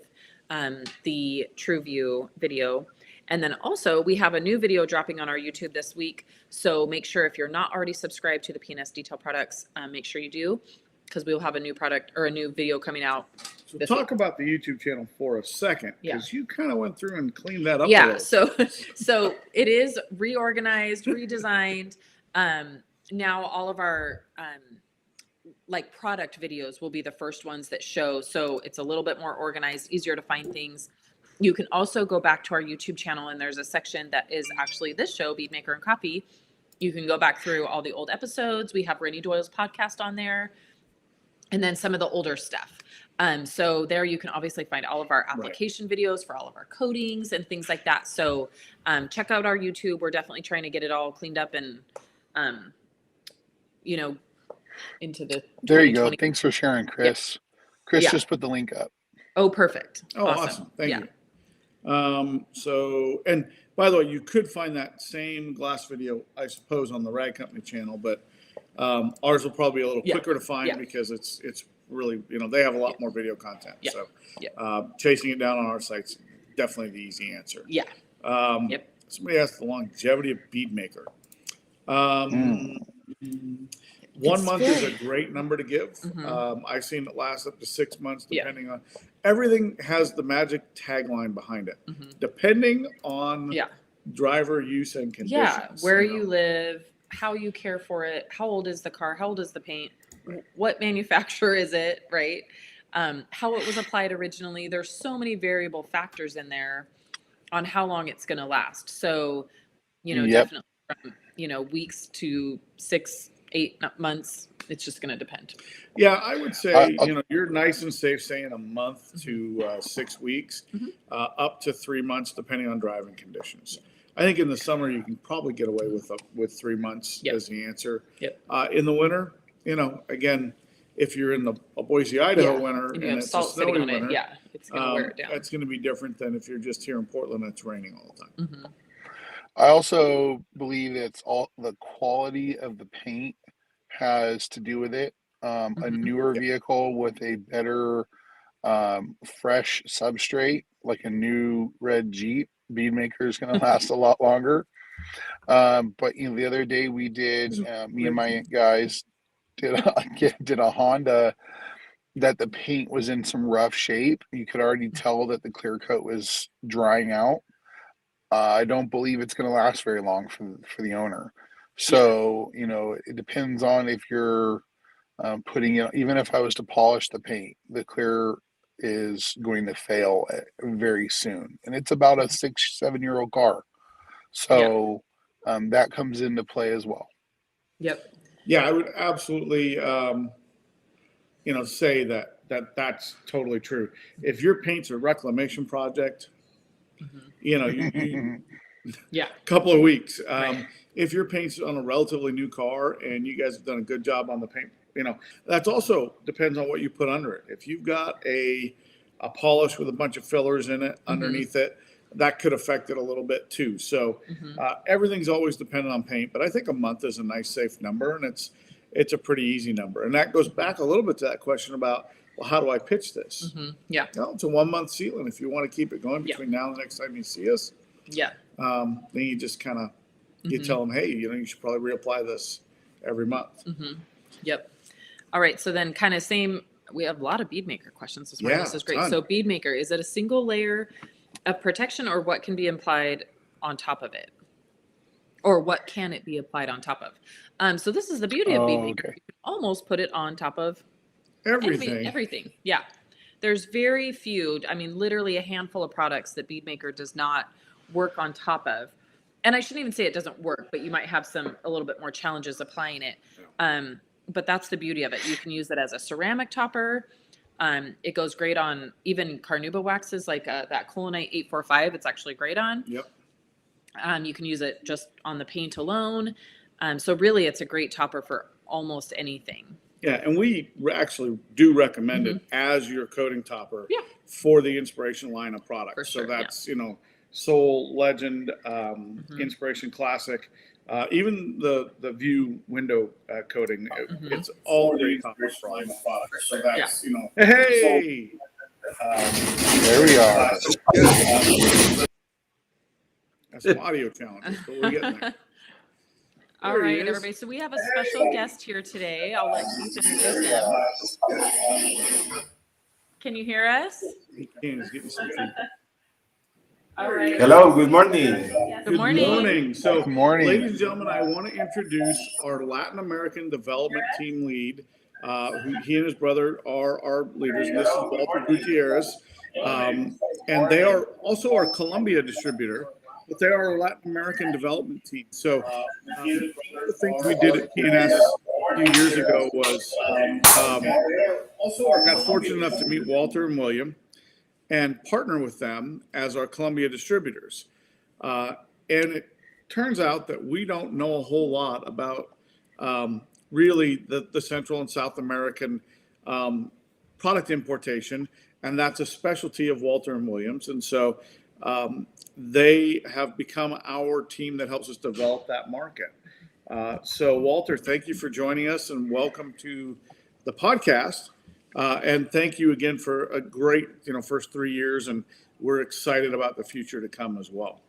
the True View video. And then also we have a new video dropping on our YouTube this week. So make sure if you're not already subscribed to the PNS Detail Products, make sure you do, because we will have a new product or a new video coming out.
So talk about the YouTube channel for a second, because you kind of went through and cleaned that up.
So it is reorganized, redesigned. Now all of our like product videos will be the first ones that show. So it's a little bit more organized, easier to find things. You can also go back to our YouTube channel and there's a section that is actually this show, Beadmaker and Copy. You can go back through all the old episodes. We have Rennie Doyle's podcast on there and then some of the older stuff. So there you can obviously find all of our application videos for all of our coatings and things like that. So check out our YouTube. We're definitely trying to get it all cleaned up and, into the
there you go. Thanks for sharing, Chris. Chris just put the link up.
Oh, perfect.
Oh, awesome. Thank you. So, and by the way, you could find that same glass video, I suppose, on the Rag Company channel, but ours will probably be a little quicker to find because it's really, they have a lot more video content. So chasing it down on our site's definitely the easy answer. Somebody asked the longevity of Beadmaker. 1 month is a great number to give. I've seen it last up to 6 months, depending on everything has the magic tagline behind it. Depending on driver use and conditions.
Where you live, how you care for it, how old is the car, how old is the paint. what manufacturer is it, right? How it was applied originally. There's so many variable factors in there on how long it's going to last. So, definitely from, weeks to 6-8 months, it's just going to depend.
Yeah, I would say, you're nice and safe saying a month to 6 weeks, up to 3 months, depending on driving conditions. I think in the summer, you can probably get away with 3 months as the answer.
Yep.
In the winter, again, if you're in the Boise, Idaho winter and it's a snowy winter,
it's going to wear it down.
That's going to be different than if you're just here in Portland and it's raining all the time.
Mm-hmm.
I also believe it's all the quality of the paint has to do with it. A newer vehicle with a better fresh substrate, like a new red Jeep Beadmaker, is going to last a lot longer. But the other day we did, me and my guys did a Honda that the paint was in some rough shape. You could already tell that the clear coat was drying out. I don't believe it's going to last very long for the owner. So, it depends on if you're putting it, even if I was to polish the paint, the clear is going to fail very soon. And it's about a 6-7-year-old car. So that comes into play as well.
Yep.
Yeah, I would absolutely, say that's totally true. If your paint's a reclamation project, you couple of weeks. If your paint's on a relatively new car and you guys have done a good job on the paint, that's also depends on what you put under it. If you've got a polish with a bunch of fillers in it underneath it, that could affect it a little bit too. So everything's always dependent on paint, but I think a month is a nice safe number, and it's a pretty easy number. And that goes back a little bit to that question about, well, how do I pitch this?
Yeah.
It's a 1 month season. If you want to keep it going between now and the next time you see us, then you just kind of you tell them, hey, you should probably reapply this every month.
Yep. All right. So then kind of same, we have a lot of Beadmaker questions this morning. This is great.
Ton.
So Beadmaker, is it a single layer of protection, or what can be applied on top of it? Or what can it be applied on top of? So this is the beauty of Beadmaker. Okay. You can almost put it on top of everything. Yeah. There's very few, literally a handful of products that Beadmaker does not work on top of. And I shouldn't even say it doesn't work, but you might have a little bit more challenges applying it. But that's the beauty of it. You can use it as a ceramic topper. It goes great on even carnauba waxes like that Colonite 845. It's actually great on.
Yep.
You can use it just on the paint alone. So really, it's a great topper for almost anything.
Yeah, and we actually do recommend it as your coating topper for the Inspiration line of products. For sure, so that's, Soul, Legend, Inspiration Classic, even the View window coating. It's all great toppers for line of products. So that's, hey!
There we are.
That's some audio challenges, but we're getting there.
All right, everybody. So we have a special guest here today. I'll let Keith introduce him. Can you hear us?
He can. He's getting some feedback.
All right.
Hello, good morning.
Good morning.
So,
good morning.
Ladies and gentlemen, I want to introduce our Latin American development team lead. He and his brother are our leaders. This is Walter Gutierrez. And they are also our Colombia distributor, but they are our Latin American development team. So one of the things we did at PNS a few years ago was got fortunate enough to meet Walter and William and partner with them as our Colombia distributors. And it turns out that we don't know a whole lot about really the Central and South American product importation, and that's a specialty of Walter and Williams. And so they have become our team that helps us develop that market. So Walter, thank you for joining us and welcome to the podcast. And thank you again for a great, first 3 years, and we're excited about the future to come as well.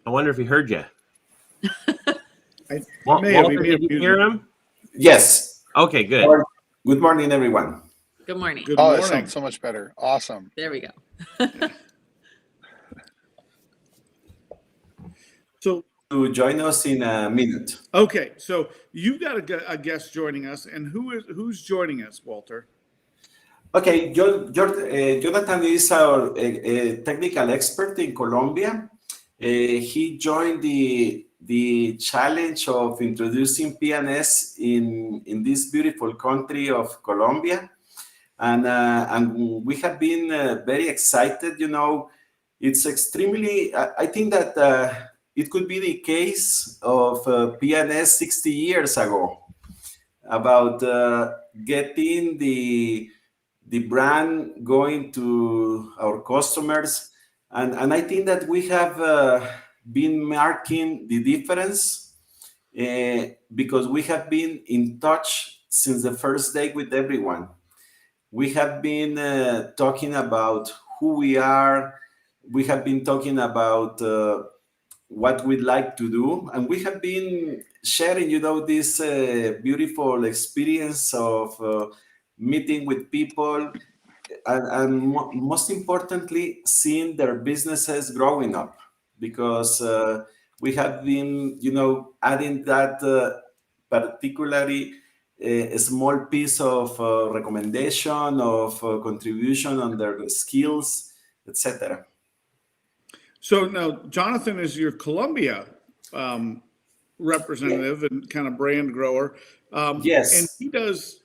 I wonder if he heard you.
Walter,
did you hear him?
Yes.
Okay, good.
Good morning, everyone.
Good morning.
Good morning.
That sounds so much better. Awesome.
There we go.
So
to join us in a minute.
Okay, so you've got a guest joining us, and who's joining us, Walter?
Okay, Jonathan is our technical expert in Colombia. He joined the challenge of introducing PNS in this beautiful country of Colombia, and we have been very excited. You know, it's extremely. I think that it could be the case of PNS 60 years ago, about getting the brand going to our customers. And I think that we have been marking the difference because we have been in touch since the first day with everyone. We have been talking about who we are. We have been talking about what we'd like to do. And we have been sharing, you know, this beautiful experience of meeting with people and most importantly, seeing their businesses growing up, because we have been, you know, adding that particularly a small piece of recommendation, of contribution on their skills, etc.
So now Jonathan is your Colombia representative and kind of brand grower.
Yes.
And he does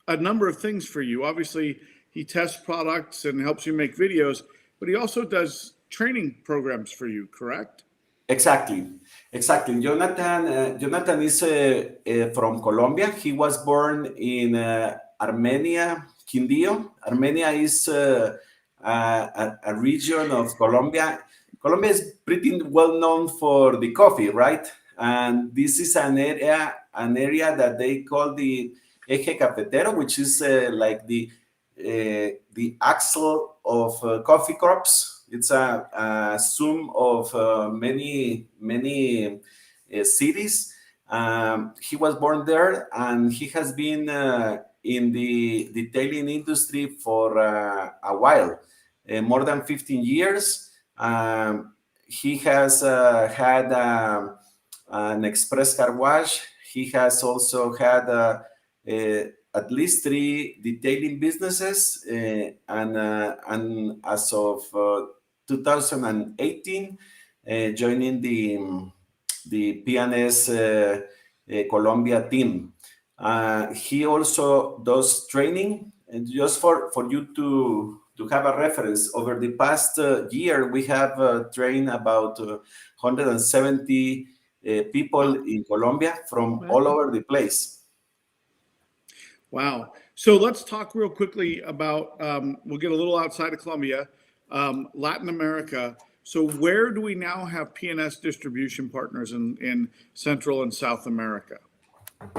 a number of things for you. Obviously, he tests products and helps you make videos, but he also does training programs for you, correct?
Exactly. Jonathan is from Colombia. He was born in Armenia, Quindío. Armenia is a region of Colombia. Colombia is pretty well known for the coffee, right? And this is an area that they call the Eje Cafetero, which is like the axle of coffee crops. It's a sum of many cities. He was born there, and he has been in the detailing industry for a while, more than 15 years. He has had an express car wash. He has also had at least 3 detailing businesses, and as of 2018, joining the PNS Colombia team. He also does training, and just for you to have a reference, over the past year, we have trained about 170 people in Colombia from all over the place.
Wow. So let's talk real quickly about, we'll get a little outside of Colombia, Latin America. So where do we now have PNS distribution partners in Central and South America?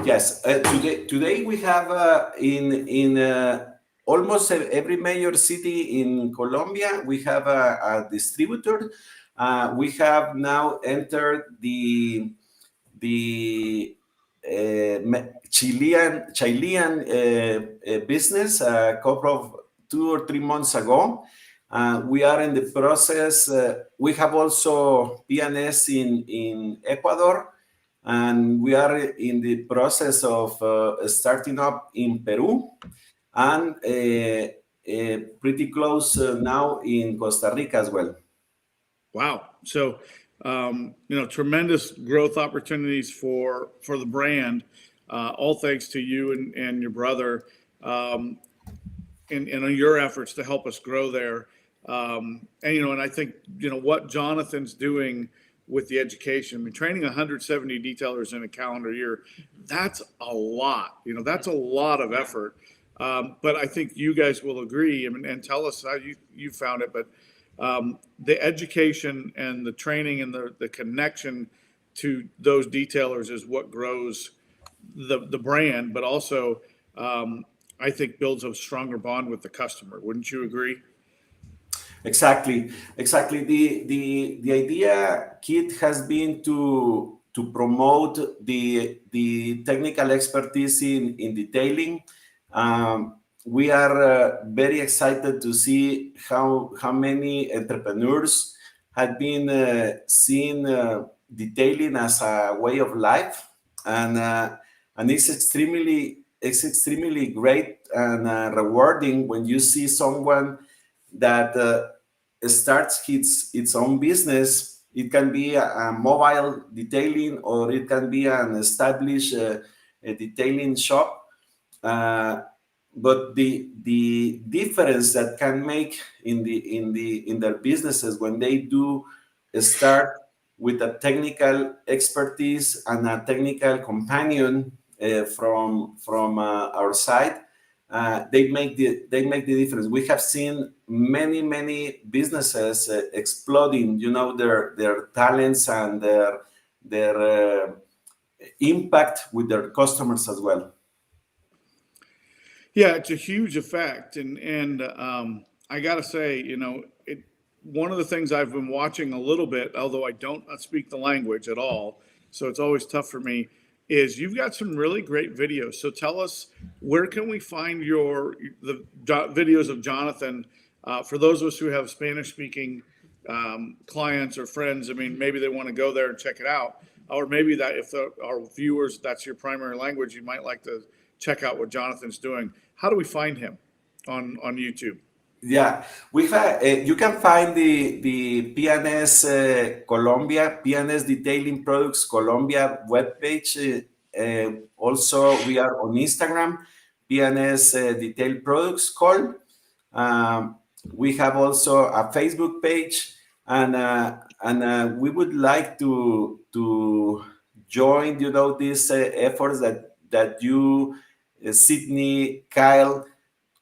Yes, today we have in almost every major city in Colombia, we have a distributor. We have now entered the Chilean business a couple of 2 or 3 months ago. We are in the process. We have also PNS in Ecuador, and we are in the process of starting up in Peru, and pretty close now in Costa Rica as well.
Wow. So, tremendous growth opportunities for the brand, all thanks to you and your brother, and your efforts to help us grow there. And I think, what Jonathan's doing with the education, I mean, training 170 detailers in a calendar year, that's a lot, that's a lot of effort. But I think you guys will agree, and tell us how you found it, but the education and the training and the connection to those detailers is what grows the brand, but also I think builds a stronger bond with the customer. Wouldn't you agree?
Exactly. The idea, Kit, has been to promote the technical expertise in detailing. We are very excited to see how many entrepreneurs have been seeing detailing as a way of life, and it's extremely great and rewarding when you see someone that starts its own business. It can be a mobile detailing, or it can be an established a detailing shop. But the difference that can make in their businesses when they do start with a technical expertise and a technical companion from our side, they make the difference. We have seen many businesses exploding, their talents and their impact with their customers as well.
Yeah, it's a huge effect, and I got to say, one of the things I've been watching a little bit, although I don't speak the language at all, so it's always tough for me, is you've got some really great videos. So tell us, where can we find the videos of Jonathan? For those of us who have Spanish-speaking clients or friends, I mean, maybe they want to go there and check it out, or maybe that if our viewers, that's your primary language, you might like to check out what Jonathan's doing. How do we find him on YouTube?
Yeah, we have. You can find the PNS Colombia, PNS Detailing Products Colombia webpage. Also, we are on Instagram, PNS Detail Products Call. We have also a Facebook page, and we would like to join, these efforts that you, Sydney, Kyle,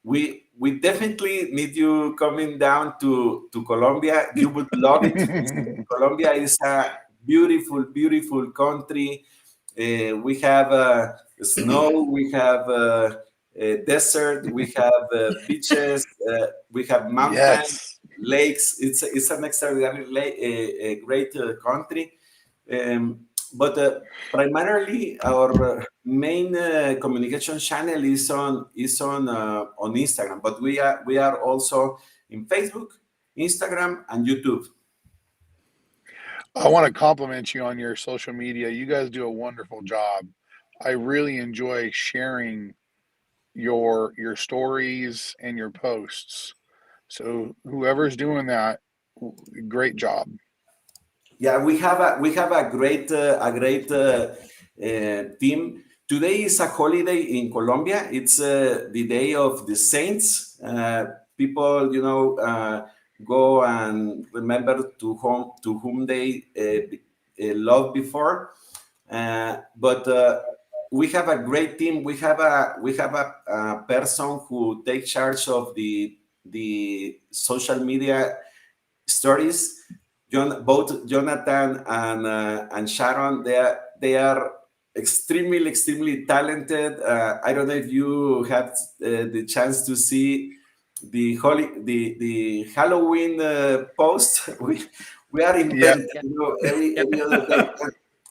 we definitely need you coming down to Colombia. You would love it. Colombia is a beautiful country. We have snow, we have desert, we have beaches, we have mountains, lakes. It's an extraordinary great country. But primarily, our main communication channel is on Instagram. But we are also in Facebook, Instagram, and YouTube.
I want to compliment you on your social media. You guys do a wonderful job. I really enjoy sharing your stories and your posts. So whoever's doing that, great job.
Yeah, we have a great team. Today is a holiday in Colombia. It's the Day of the Saints. People, go and remember to whom they loved before. But we have a great team. We have a person who takes charge of the social media stories. Both Jonathan and Sharon, they are extremely talented. I don't know if you had the chance to see the Halloween post. We are inventing, every other day.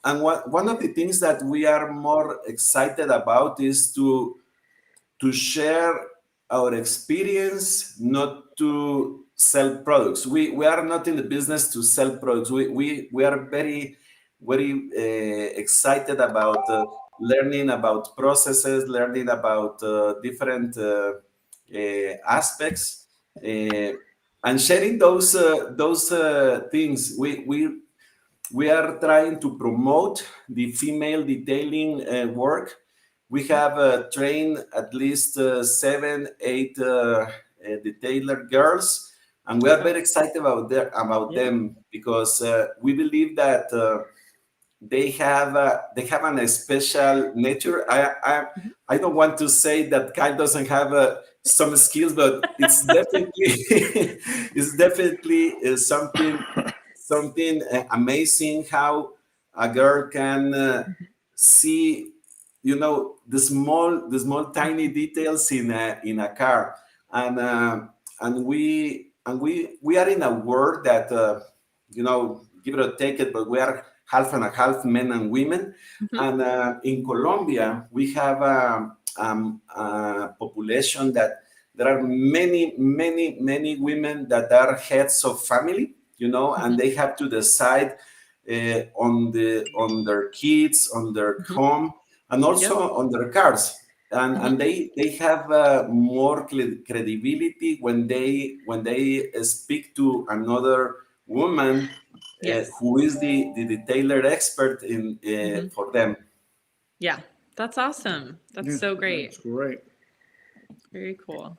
And one of the things that we are more excited about is to share our experience, not to sell products. We are not in the business to sell products. We are very excited about learning about processes, learning about different aspects, and sharing those things. We are trying to promote the female detailing work. We have trained at least 7, 8 detailer girls, and we are very excited about them because we believe that they have a special nature. I don't want to say that Kyle doesn't have some skills, but it's definitely something amazing how a girl can see, the small tiny details in a car, and we are in a world that give it or take it, but we are half and a half men and women. And in Colombia we have a population that there are many women that are heads of family, and they have to decide on their kids, on their home, and also on their cars. And they have more credibility when they speak to another woman who is the detailer expert in for them.
Yeah, that's awesome. That's so great.
That's great.
Very cool.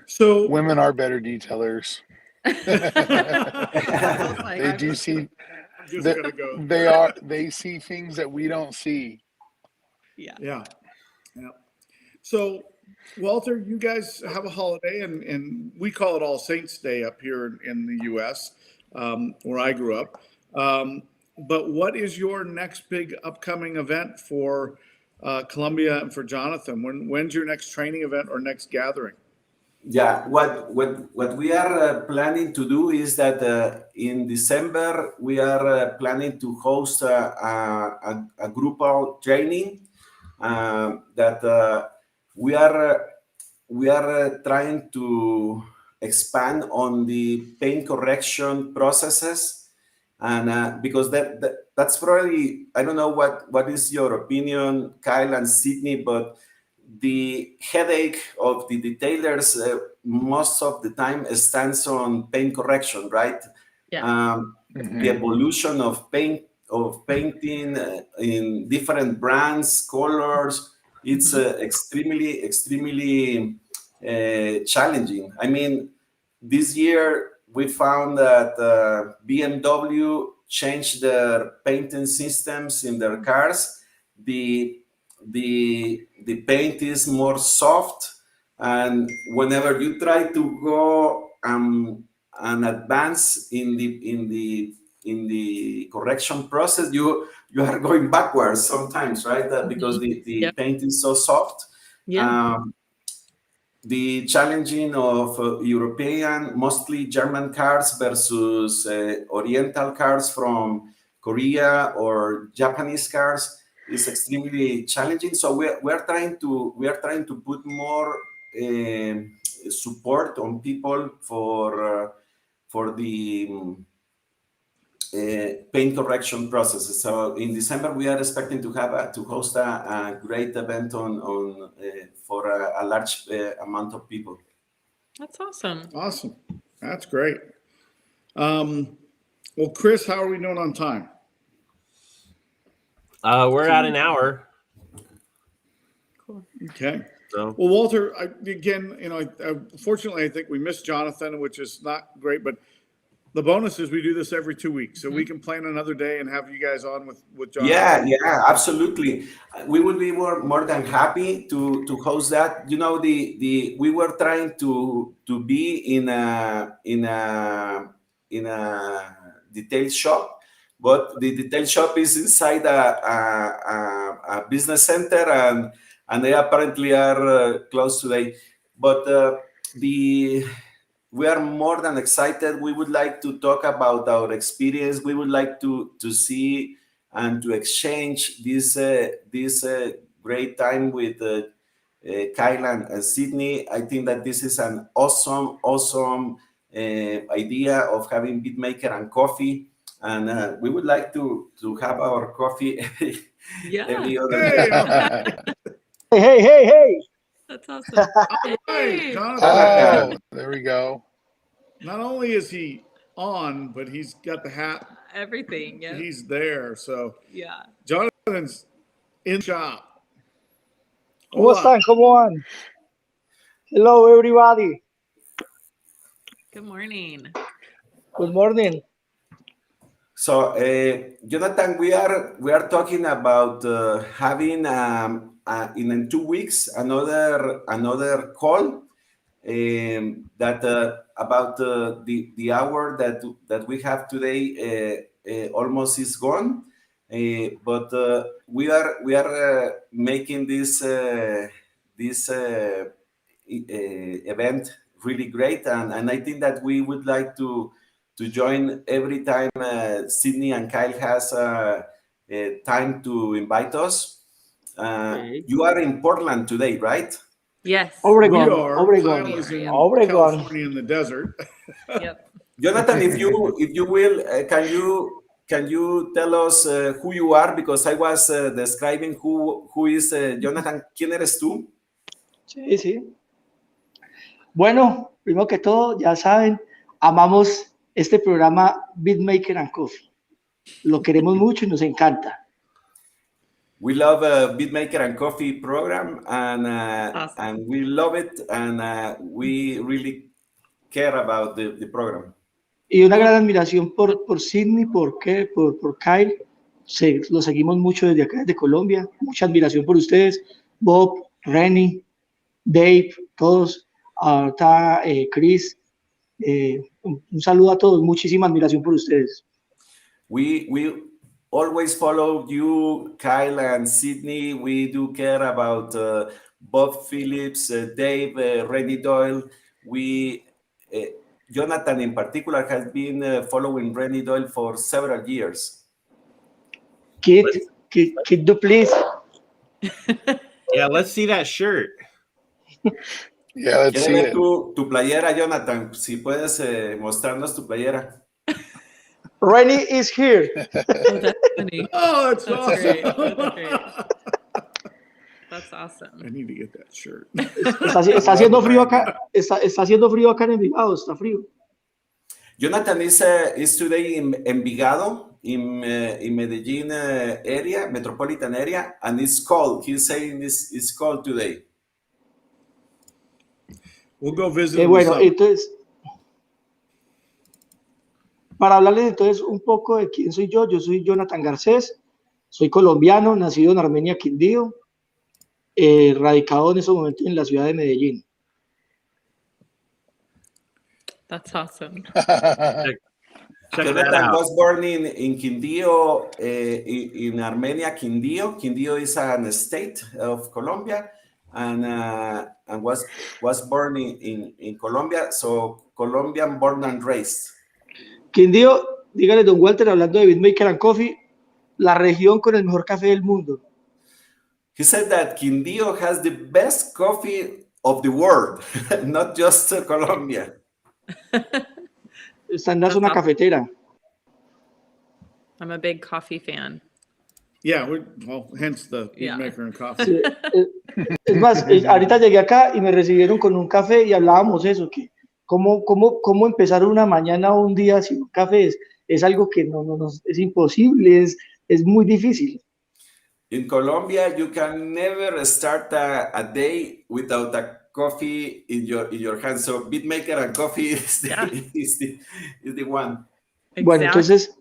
So
women are better detailers. They do see. They see things that we don't see.
Yeah. So, Walter, you guys have a holiday, and we call it All Saints Day up here in the U.S., where I grew up. But what is your next big upcoming event for Colombia and for Jonathan? When's your next training event or next gathering?
Yeah, what we are planning to do is that in December we are planning to host a group training that we are trying to expand on the paint correction processes, and because that's probably, I don't know what is your opinion, Kyle and Sydney, but the headache of the detailers most of the time stands on paint correction, right?
Yeah.
The evolution of painting in different brands, colors, it's extremely challenging. I mean, this year we found that BMW changed their painting systems in their cars. The paint is more soft, and whenever you try to go and advance in the correction process, you are going backwards sometimes, right? Because the paint is so soft. The challenging of European, mostly German cars versus Oriental cars from Korea or Japanese cars is extremely challenging. So we're trying to put more support on people for the paint correction processes. So in December we are expecting to host a great event on for a large amount of people.
That's awesome.
Awesome, that's great. Well, Chris, how are we doing on time?
We're at an hour.
Cool.
Okay.
So.
Well, Walter, fortunately, I think we missed Jonathan, which is not great, but the bonus is we do this every 2 weeks, so we can plan another day and have you guys on with Jonathan.
Yeah, absolutely. We would be more than happy to host that. We were trying to be in a detail shop, but the detail shop is inside a business center, and they apparently are closed today. But we are more than excited. We would like to talk about our experience. We would like to see and to exchange this great time with Kyle and Sydney. I think that this is an awesome idea of having Beatmaker and coffee, and we would like to have our coffee every other day.
Hey.
That's awesome.
Hey, Jonathan.
Oh, there we go.
Not only is he on, but he's got the hat.
Everything. Yeah.
He's there. So
yeah.
Jonathan's in shop.
¿Cómo están? ¿Cómo van? Hello, everybody.
Good morning.
Good morning.
So, Jonathan, we are talking about having in 2 weeks another call that about the hour that we have today almost is gone, but we are making this event really great, and I think that we would like to join every time Sydney and Kyle has time to invite us. You are in Portland today, right?
Yes.
Oregon.
Kyle is in California in the desert.
Yep.
Jonathan, if you will, can you can you tell us who you are? Because I was describing who is Jonathan. ¿Quién eres tú?
Sí, sí. Bueno, primero que todo, ya saben, amamos este programa Beatmaker and Coffee. Lo queremos mucho y nos encanta.
We love Beatmaker and Coffee program, and
Awesome.
and we love it, and we really care about the program.
Y una gran admiración por Sydney, por Kyle. Lo seguimos mucho desde acá, desde Colombia. Mucha admiración por ustedes. Bob, Renny, Dave, todos. Está Chris. Un saludo a todos. Muchísima admiración por ustedes.
We always follow you, Kyle and Sydney. We do care about Bob Phillips, Dave, Renny Doyle. Jonathan in particular has been following Renny Doyle for several years.
Kid Duplessie.
Yeah, let's see that shirt.
Yeah, let's see it.
Tu playera, Jonathan. Si puedes mostrarnos tu playera.
Renny is here.
Oh, that's funny.
Oh, that's awesome.
Great. That's great. That's awesome.
I need to get that shirt.
Está haciendo frío acá. Está haciendo frío acá en Envigado. Está frío.
Jonathan is today in Envigado, in Medellin area, metropolitan area, and it's cold. He's saying it's cold today.
We'll go visit.
Bueno, entonces, para hablarles entonces un poco de quién soy yo soy Jonathan Garcés, soy colombiano, nacido en Armenia, Quindío, radicado en ese momento en la ciudad de Medellín.
That's awesome.
Jonathan was born in Quindío, in Armenia, Quindío. Quindío is an state of Colombia, and was born in Colombia, so Colombian born and raised.
Quindío, dígale don Walter, hablando de Beatmaker and Coffee, la región con el mejor café del mundo.
He said that Quindío has the best coffee of the world, not just Colombia.
Está en la zona cafetera.
I'm a big coffee fan.
Yeah, hence the Beatmaker and Coffee.
Sí, es más, ahorita llegué acá y me recibieron con un café y hablábamos eso, que cómo empezar una mañana o un día sin un café es algo que es imposible, es muy difícil.
In Colombia, you can never start a day without a coffee in your hands. So Beatmaker and Coffee is the one.
Exactly.
Bueno, entonces,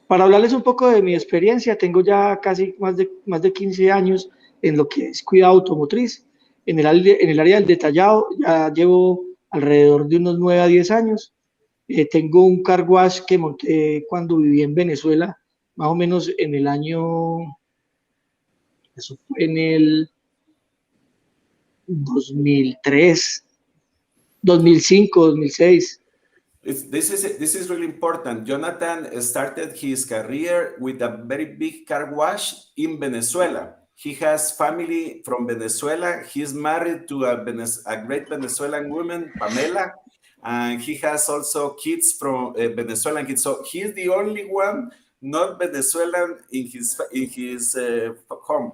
para hablarles un poco de mi experiencia, tengo ya casi más de 15 años en lo que es cuidado automotriz. En el área del detallado ya llevo alrededor de unos 9 a 10 años. Tengo un car wash que monté cuando viví en Venezuela, más o menos en el año, eso fue en el 2003, 2005, 2006.
This is really important. Jonathan started his career with a very big car wash in Venezuela. He has family from Venezuela. He's married to a great Venezuelan woman, Pamela, and he has also kids from Venezuelan kids. So he's the only one not Venezuelan in his home.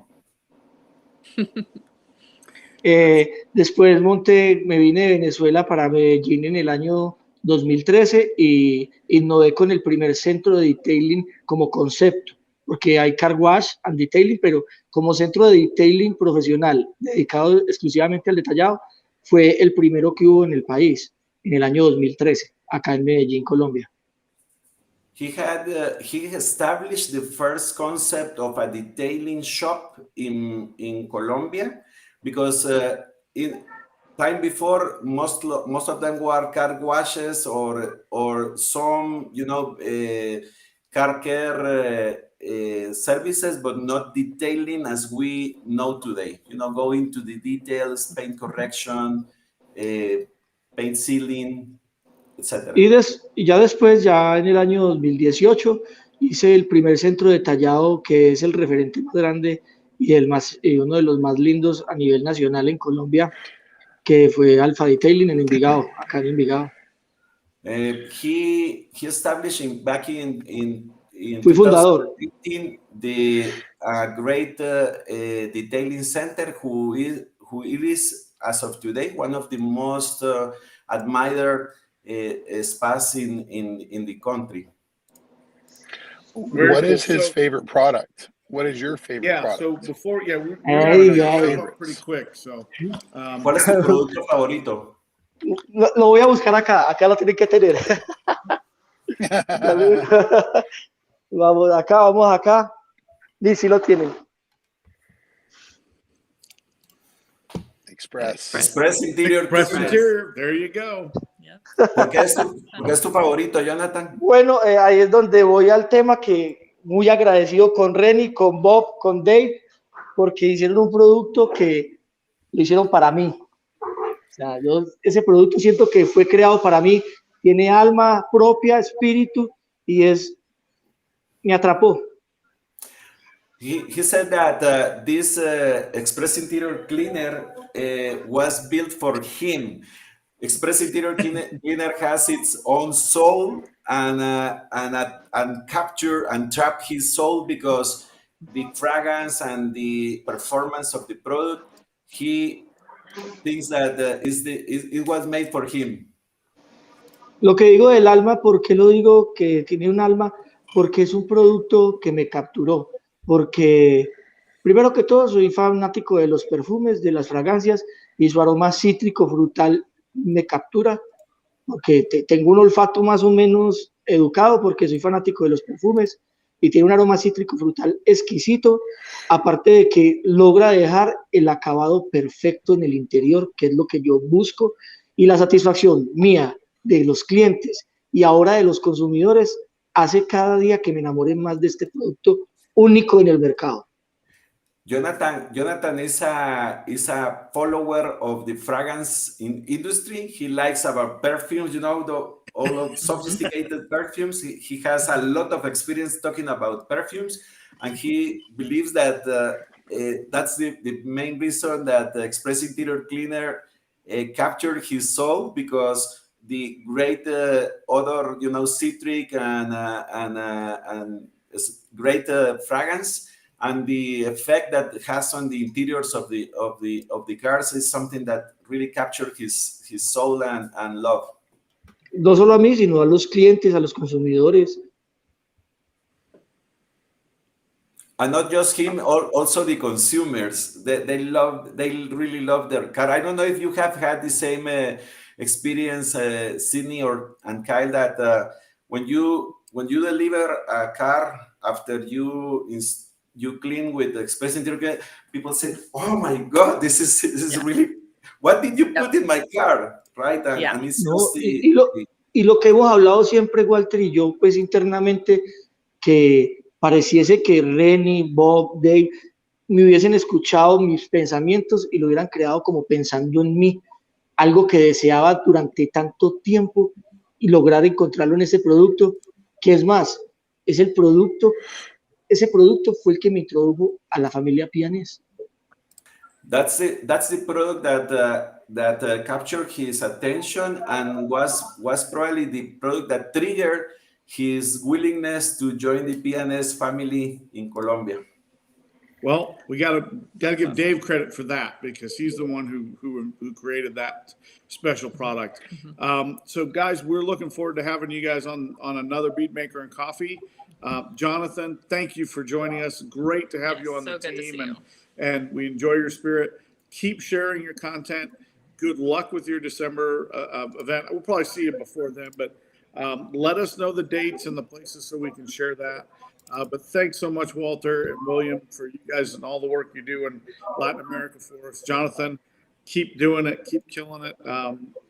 Después me vine de Venezuela para Medellín en el año 2013 y innové con el primer centro de detailing como concepto, porque hay car wash and detailing, pero como centro de detailing profesional dedicado exclusivamente al detallado, fue el primero que hubo en el país en el año 2013, acá en Medellín, Colombia.
He established the first concept of a detailing shop in Colombia, because in time before most of them were car washes or some car care services, but not detailing as we know today. Going to the details, paint correction, paint sealing, etc.
Y ya después, ya en el año 2018, hice el primer centro detallado, que es el referente más grande y uno de los más lindos a nivel nacional en Colombia, que fue Alfa Detailing en Envigado, acá en Envigado.
He established back in in
Fui fundador.
2015 the great detailing center, who it is as of today one of the most admired spas in the country.
What is his favorite product? What is your favorite product?
So before, we're going to wrap up pretty quick. So,
¿Cuál es tu producto favorito?
Lo voy a buscar acá lo tienen que tener. Vamos acá. Y sí lo tienen.
Express Interior.
Express Interior, there you go.
¿Por qué es tu favorito, Jonathan?
Bueno, ahí es donde voy al tema, que muy agradecido con Renny, con Bob, con Dave, porque hicieron un producto que lo hicieron para mí. O sea, yo ese producto siento que fue creado para mí, tiene alma propia, espíritu, y me atrapó.
He said that this Express Interior Cleaner was built for him. Express Interior Cleaner has its own soul and capture and trap his soul, because the fragrance and the performance of the product, he thinks that it was made for him.
Lo que digo del alma, ¿por qué lo digo que tiene un alma? Porque es un producto que me capturó. Porque, primero que todo, soy fanático de los perfumes, de las fragancias, y su aroma cítrico, frutal, me captura. Porque tengo un olfato más o menos educado, porque soy fanático de los perfumes, y tiene un aroma cítrico, frutal exquisito, aparte de que logra dejar el acabado perfecto en el interior, que es lo que yo busco, y la satisfacción mía, de los clientes y ahora de los consumidores, hace cada día que me enamore más de este producto único en el mercado.
Jonathan is a follower of the fragrance industry. He likes our perfumes, all of sophisticated perfumes. He has a lot of experience talking about perfumes, and he believes that that's the main reason that the Express Interior Cleaner captured his soul, because the great odor, citric and great fragrance, and the effect that it has on the interiors of the cars is something that really captured his soul and love.
No solo a mí, sino a los clientes, a los consumidores.
And not just him, also the consumers. They really love their car. I don't know if you have had the same experience, Sydney and Kyle, that when you deliver a car after you clean with the Express Interior, people say, "Oh my God, this is really. What did you put in my car?" Right? And it's just
y lo que hemos hablado siempre, Walter y yo, pues internamente, que pareciese que Renny, Bob, Dave me hubiesen escuchado mis pensamientos y lo hubieran creado como pensando en mí, algo que deseaba durante tanto tiempo, y lograr encontrarlo en ese producto, que es más, ese producto fue el que me introdujo a la familia Pianés.
That's the product that captured his attention and was probably the product that triggered his willingness to join the PNS family in Colombia.
Well, we gotta give Dave credit for that, because he's the one who created that special product. So guys, we're looking forward to having you guys on another Beatmaker and Coffee. Jonathan, thank you for joining us. Great to have you on the team, and we enjoy your spirit. Keep sharing your content. Good luck with your December event. We'll probably see you before then, but let us know the dates and the places so we can share that. But thanks so much, Walter and William, for you guys and all the work you do in Latin America for us. Jonathan, keep doing it. Keep killing it.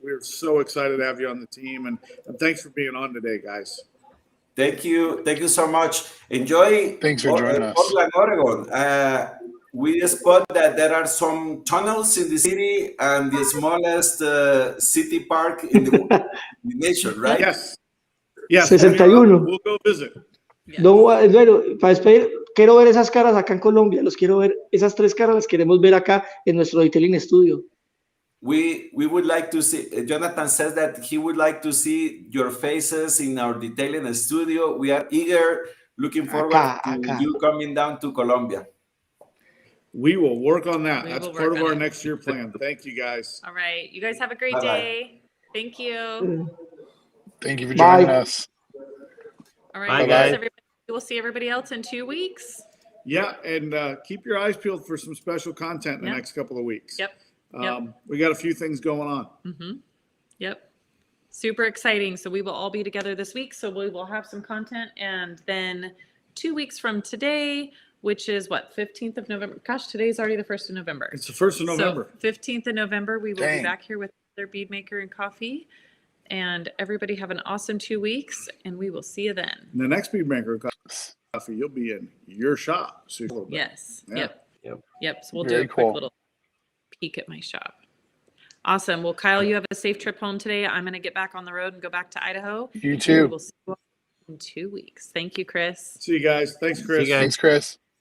We're so excited to have you on the team, and thanks for being on today, guys.
Thank you so much. Enjoy.
Thanks for joining us.
Portland, Oregon. We spot that there are some tunnels in the city and the smallest city park in the nation, right?
Yes.
61.
We'll go visit.
Don, bueno, para despedir, quiero ver esas caras acá en Colombia, los quiero ver, esas tres caras las queremos ver acá en nuestro detailing studio.
We would like to see, Jonathan says that he would like to see your faces in our detailing studio. We are eager looking forward to
Acá.
you coming down to Colombia.
We will work on that.
We
That's
will
part
work
of
on
our
it.
next year plan. Thank you, guys.
All right. You guys have a great
Bye-bye.
day. Thank you.
Thank you for joining
Bye.
us.
All right.
Bye,
Thanks,
guys.
everybody. We'll see everybody else in 2 weeks.
Yeah, and keep your eyes peeled for some special content in the
Yep.
next couple of weeks.
Yep.
We got a few things going on.
Mm-hmm. Yep. Super exciting. So we will all be together this week. So we will have some content. And then 2 weeks from today, which is what, 15th of November? Gosh, today's already the 1st of November.
It's the 1st of November.
So 15th of November, we will
Dang.
be back here with another Beadmaker and coffee. And everybody have an awesome 2 weeks. And we will see you then.
The next Beadmaker coffee, you'll be in your shop.
Yes.
Yeah.
Yep. So we'll
Very
do a quick
cool.
little peek at my shop. Awesome. Well, Kyle, you have a safe trip home today. I'm going to get back on the road and go back to Idaho.
You
We
too.
will see you all in 2 weeks. Thank you, Chris.
See you guys. Thanks, Chris.
See you guys.
Thanks, Chris.